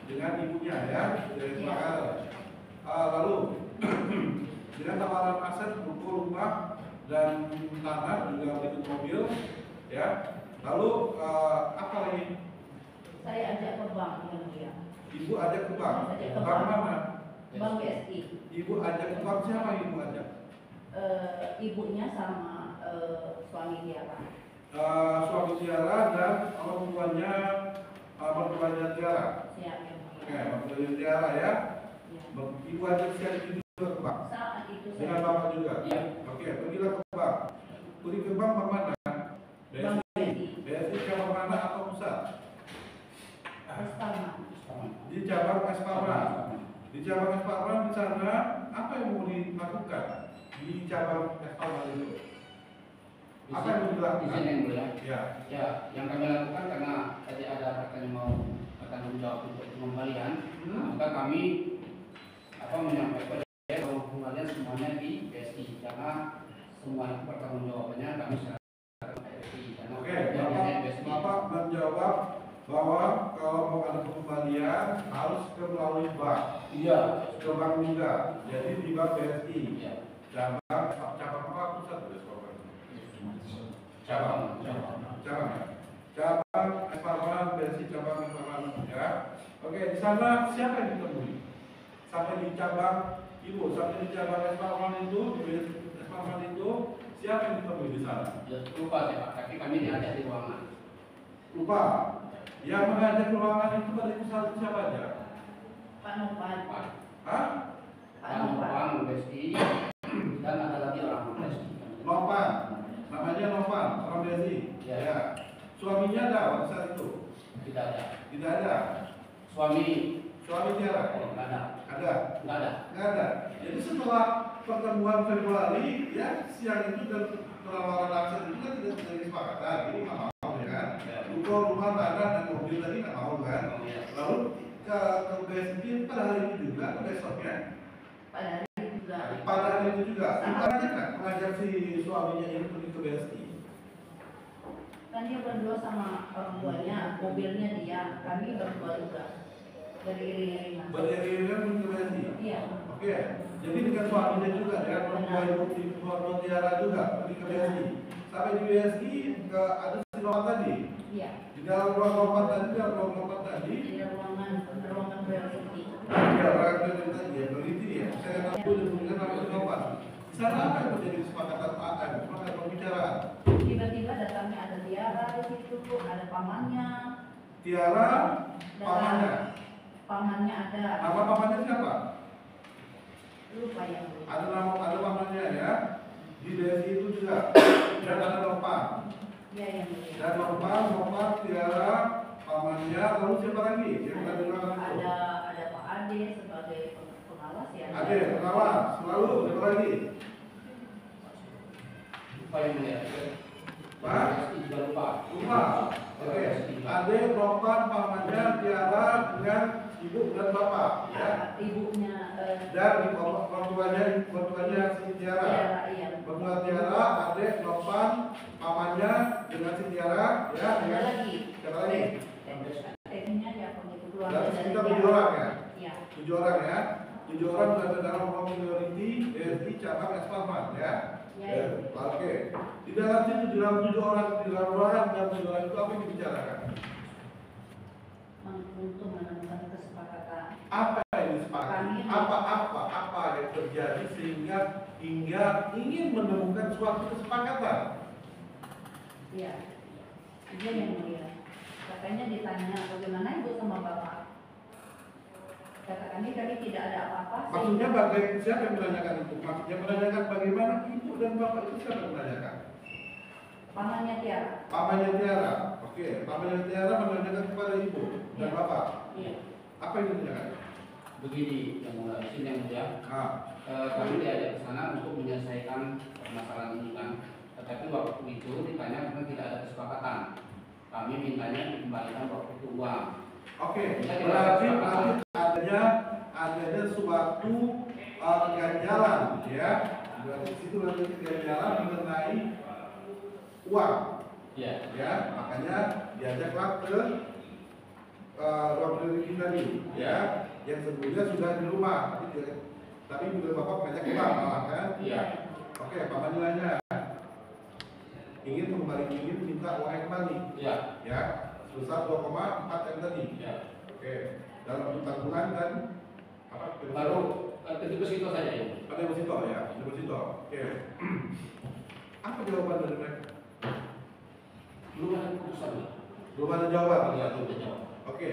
dengan ibunya ya tidak ada kesepakatan. Lalu dengan tawaran aset buku rumah dan tanah juga berikut mobil ya lalu apa lagi Saya ajak ke bank yang mulia. ibu ajak ke bank Ajak ke bank bank. mana Bank BSI. ibu ajak ke bank siapa yang ibu ajak Ibunya sama suami dia Pak. suami Tiara dan orang tuanya Tiara. Siap yang mulia. Oke, orang Tiara ya. Iya. Ibu ajak siapa juga ke bank Saat itu dengan saya bapak juga. Iya. Oke, pergilah ke bank. Pergi ke bank mana? Bank BSI. BSI cabang mana atau pusat? Pertama. Di cabang Esparman. Di cabang Esparman di sana apa yang mau dilakukan di cabang Esparman itu? Apa yang mau Izin dilakukan? yang mulia. Ya. Ya, yang kami lakukan karena tadi ada katanya mau bertanggung jawab untuk pengembalian, maka kami menyampaikan bahwa pengembalian semuanya di BSI karena semua itu pertanggungjawabannya kami serahkan ke BSI. Karena Oke, biasanya BSI. Bapak menjawab bahwa kalau mau ada pengembalian harus ke melalui bank, Iya. ke bank juga. Jadi di bank BSI, Iya. cabang apa pusat boleh sekolah? Cabang, cabang ya. Cabang Esparman BSI cabang Esparman ya. Oke, di sana siapa yang ditemui? Sampai di cabang ibu, sampai di cabang Esparman itu, Esparman itu siapa yang ditemui di sana? Ya, lupa saya Pak, tapi kami diajak di ruangan. Lupa. Yang mengajak ruangan itu pada pusat siapa aja? Pak Nopan. Pak, Hah? Pak Nopan. Bang BSI dan ada lagi orang BSI. Nopan. Namanya Nopan, orang BSI. Ya. Ya. Suaminya ada pada saat itu? Tidak ada. Tidak ada. Suami Suami Tiara? tidak ada. Ada. Tidak ada. Nggak ada. Jadi setelah pertemuan Februari, ya siang itu dan penawaran akses itu kan tidak terjadi kesepakatan. Ini nggak mau ya kan? Ruko, rumah, tanah dan mobil tadi nggak mau kan? Lalu ke BSI pada hari itu juga atau besoknya? Pada hari itu juga. Pada hari itu juga. Ibaratnya nggak mengajak si suaminya ini pergi ke BSI. Kan dia berdua sama orang tuanya, mobilnya dia, kami berdua juga. beriring-iringan. beriringan menuju ke BSI. Iya. Oke, jadi dengan suaminya juga, dengan perempuan Tiara juga pergi ke BSI. Sampai di BSI ke ada si Roman tadi. Iya. Di dalam ruang lompat tadi, Di ruangan berarti. ya orang tadi ya peneliti ya. Saya tahu dengan nama si Roman. Di sana apa yang terjadi kesepakatan AM, kesepakatan pembicaraan? Tiba-tiba datangnya ada Tiara di situ, ada pamannya. Tiara, pamannya. Pamannya ada. Nama pamannya siapa? Lupa ya. Ada pamannya ya. Di BSI itu juga. Dan ada Roman. Iya yang mulia. Dan Roman, Tiara, pamannya, lalu siapa lagi? Yang tadi bilang itu. Ada Pak Ade sebagai pengawas ya. Ade, pengawas, selalu siapa lagi? Lupa yang mulia. Pak? Juga lupa. Lupa. Oke. Ade, Roman, pamannya, Tiara dengan ibu dan bapak. Ya. Ibunya Dan ortuanya si Tiara. Tiara, iya. Berdua Tiara, Ade, Roman, pamannya dengan si Tiara, ya. Ada Dengan lagi. siapa lagi? Tekniknya ya begitu keluarga Dan dari kita Tiara. 7 orang ya. Iya. 7 orang ya. 7 orang berada dalam ruang minority BSI cabang Esparman ya. Ya. Oke. Di dalam situ, di dalam 7 orang, di dalam ruangan dan 7 orang itu apa yang dibicarakan? Untuk menemukan kesepakatan. Apa yang disepakati? Apa yang terjadi sehingga hingga ingin menemukan suatu kesepakatan? Iya. Dia yang mulia. Katanya ditanya bagaimana ibu sama bapak. Kata kami tadi tidak ada apa-apa. Maksudnya siapa yang menanyakan itu? Maksudnya menanyakan bagaimana ibu dan bapak itu siapa yang menanyakan? Pamannya Tiara. Pamannya Tiara. Oke, pamannya Tiara menanyakan kepada ibu dan Iya. bapak. Iya. Apa yang ditanyakan? Begini yang mulia, di sini yang mulia. Kami diajak ke sana untuk menyelesaikan permasalahan ini kan. Tetapi waktu itu ditanya karena tidak ada kesepakatan. Kami mintanya dikembalikan waktu itu uang. Oke, berarti adanya suatu keganjalan ya. Berarti di situ ada keganjalan mengenai uang. Iya. Ya, makanya diajaklah ke ruang peneliti tadi ya, yang sebelumnya sudah di rumah tapi juga bapak ngajak pulang malah kan. Iya. Oke, paman nilainya ingin minta uangnya kembali Iya. ya, sebesar 2,4 M tadi. Iya. Oke, dalam bentuk tanggungan dan apa? Baru ke situ saja ya. Pada deposito ya, deposito. Oke. Apa jawaban dari mereka? Belum ada keputusan. Belum ada jawaban. Iya, belum ada jawaban. Oke.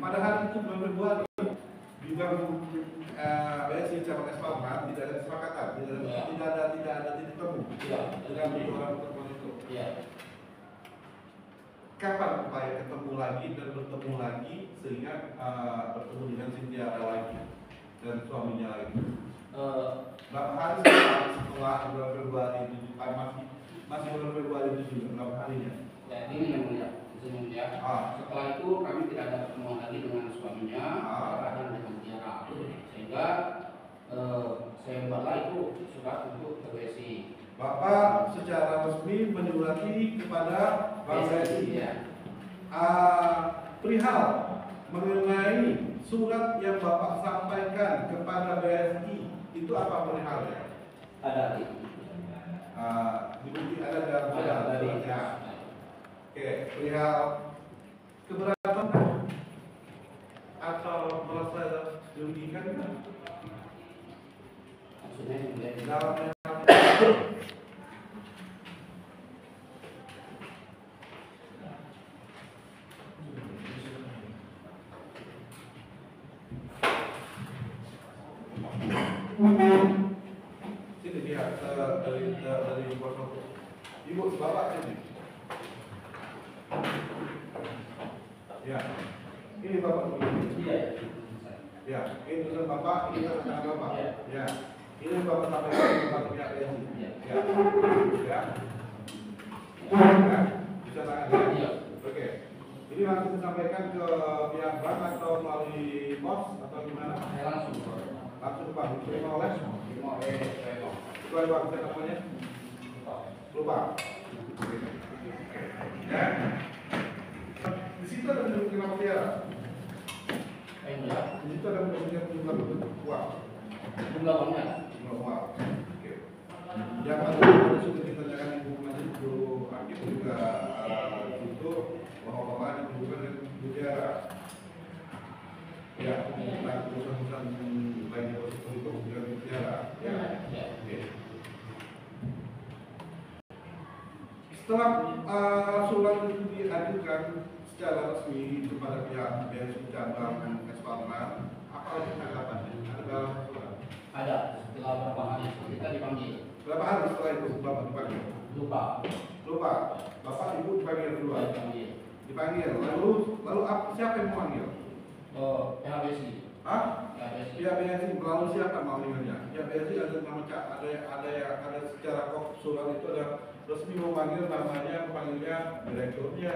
Pada hari itu bulan Februari di bank BSI cabang Esparman tidak ada kesepakatan, tidak ada titik temu Iya. dengan 7 orang pertemuan itu. Iya. Kapan upaya ketemu lagi dan bertemu lagi sehingga bertemu dengan Sintiara lagi dan suaminya lagi? Berapa hari setelah bulan Februari itu masih bulan Februari itu juga berapa harinya? Ya, ini yang mulia. Di sini ya. Setelah itu kami tidak ada pertemuan lagi dengan suaminya, dan dengan Tiara. Sehingga saya buatlah itu surat untuk ke BSI. Bapak secara resmi menyurati kepada Bank BSI ya. Perihal mengenai surat yang Bapak sampaikan kepada BSI itu apa perihalnya? Ada di. Dibukti ada dalam suratnya. Oke, perihal keberatan atau merasa dirugikan kan? Maksudnya yang Dalamnya sini dia dari foto. Ibu bapak sini. Ya, ini bapak. Iya. Ya, ini tulisan bapak, ini tulisan bapak. Ya. Ya, ini bapak sampaikan kepada pihak BSI. Ya. Ya, ya. Ya, bisa tangan. Iya. Oke. Ini langsung disampaikan ke pihak bank atau melalui pos atau gimana? Saya langsung. Langsung Pak, diterima oleh Saya Ketua Bank, saya namanya? Lupa. Ya. Di situ ada penunjukan nama Tiara. Saya Di situ ada menyebutkan jumlah uang. jumlah uangnya. Jumlah uang. Oke. Yang tadi sudah ditanyakan Ibu Majid, Bu Hakim juga itu bahwa dihubungkan dengan negara. Ya, nah keputusan lain deposito itu juga negara. Ya. Oke. Setelah surat itu diajukan secara resmi kepada pihak BSI cabang Esparman, apa lagi tanggapannya? Ada dalam surat? Ada setelah berapa hari kita dipanggil. Berapa hari setelah itu Bapak dipanggil? Lupa. Lupa. Bapak Ibu dipanggil dua. Dipanggil. Dipanggil. Lalu siapa yang memanggil? Oh, PHBSI. Hah? PHBSI. Pihak BSI melalui siapa memanggilnya? Pihak BSI ada nama ada secara surat itu ada resmi memanggil namanya, memanggilnya direkturnya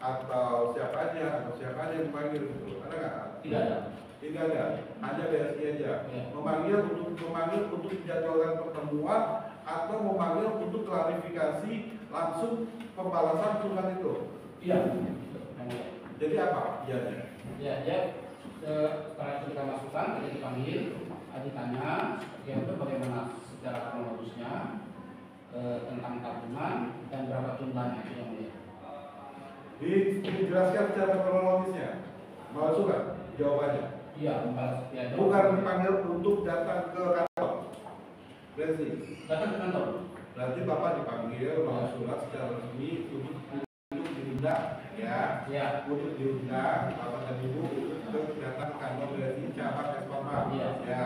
atau siapa aja yang memanggil itu. Ada nggak? Tidak ada. Tidak ada, hanya BSI aja. Ya. Memanggil untuk dijadwalkan pertemuan atau memanggil untuk klarifikasi langsung pembalasan surat itu. Iya. Jadi apa? Ianya. Ya, setelah itu kita masukkan, kita dipanggil, ditanya, yang itu bagaimana secara kronologisnya tentang tabungan dan berapa jumlahnya itu yang mulia. Dijelaskan secara kronologisnya. Mau surat jawabannya. Iya, ya, Bukan dipanggil untuk datang ke kantor. Berarti datang ke kantor. berarti Bapak dipanggil mau surat secara resmi untuk diundang, ya. Ya. Untuk diundang Bapak dan Ibu untuk datang ke kantor BSI cabang Esparman. Iya. Ya.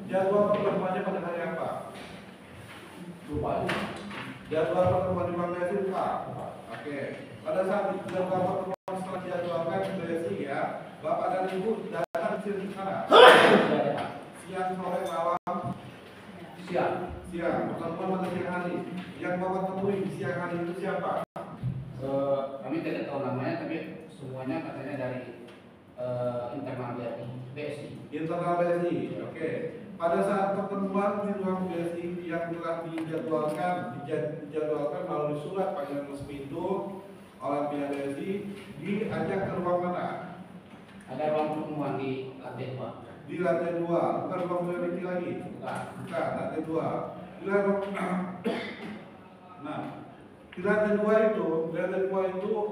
Jadwal pertemuannya pada hari apa? Lupa. Jadwal pertemuan di Bank BSI lupa. Oke. Pada saat jadwal pertemuan setelah dijadwalkan di BSI ya, Bapak dan Ibu datang ke sana. Siang, sore, malam, Siap. siang. Pertemuan pada siang hari. Yang Bapak temui di siang hari itu siapa? Kami tidak tahu namanya, tapi semuanya katanya dari internal BSI. Internal BSI. Oke. Pada saat pertemuan di ruang BSI yang telah dijadwalkan melalui surat panggilan resmi itu oleh pihak BSI diajak ke ruang mana? Ada ruang pertemuan di lantai 2. Di lantai 2, bukan ruang BSI lagi. Bukan, lantai 2. Nah, di lantai 2 itu,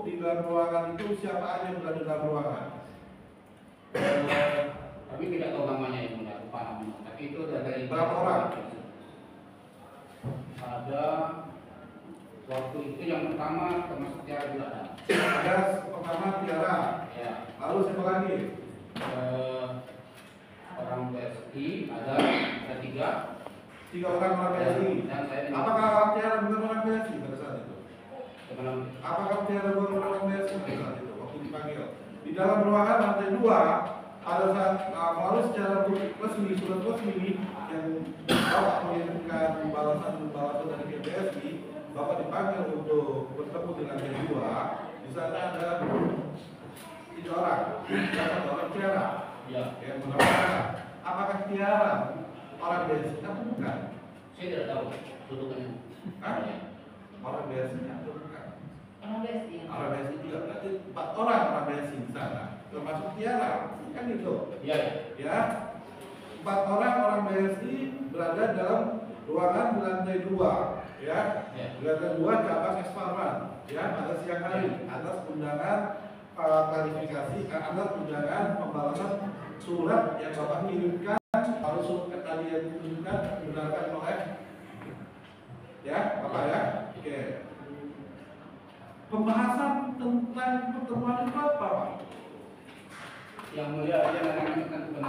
di dalam ruangan itu siapa aja yang berada di dalam ruangan? Kami tidak tahu namanya yang mulia, lupa namanya. Tapi itu dari Berapa orang? Ada waktu itu yang pertama termasuk Tiara juga ada. Ada pertama Tiara. Ya. Lalu siapa lagi? Orang BSI ada 3. 3 orang BSI. Dan saya dengan Apakah Tiara bukan orang BSI pada saat itu? teman Apakah Tiara bukan orang BSI pada saat itu? Waktu dipanggil. Di dalam ruangan lantai 2 pada saat melalui secara resmi, surat resmi yang Bapak mengirimkan pembalasan dari BSI, Bapak dipanggil untuk bertemu di lantai 2. Di sana ada 3 orang. Satu orang Tiara. ya. Yang menambahkan, apakah Tiara orang BSI atau bukan? Saya tidak tahu dudukannya. Hah? Orang BSI atau bukan? Orang BSI. Orang BSI juga berarti 4 orang BSI di sana, termasuk Tiara, kan itu? Iya. Ya, 4 orang BSI berada dalam ruangan di lantai 2, ya. Ya. Di lantai 2 cabang Esparman, ya, pada siang hari atas undangan klarifikasi, atas undangan pembalasan surat yang Bapak kirimkan. Kalau surat tadi yang dikirimkan dibenarkan oleh, ya, Bapak ya. Oke. Pembahasan tentang pertemuan itu apa, Pak? Yang mulia dia menanyakan tentang kebenaran.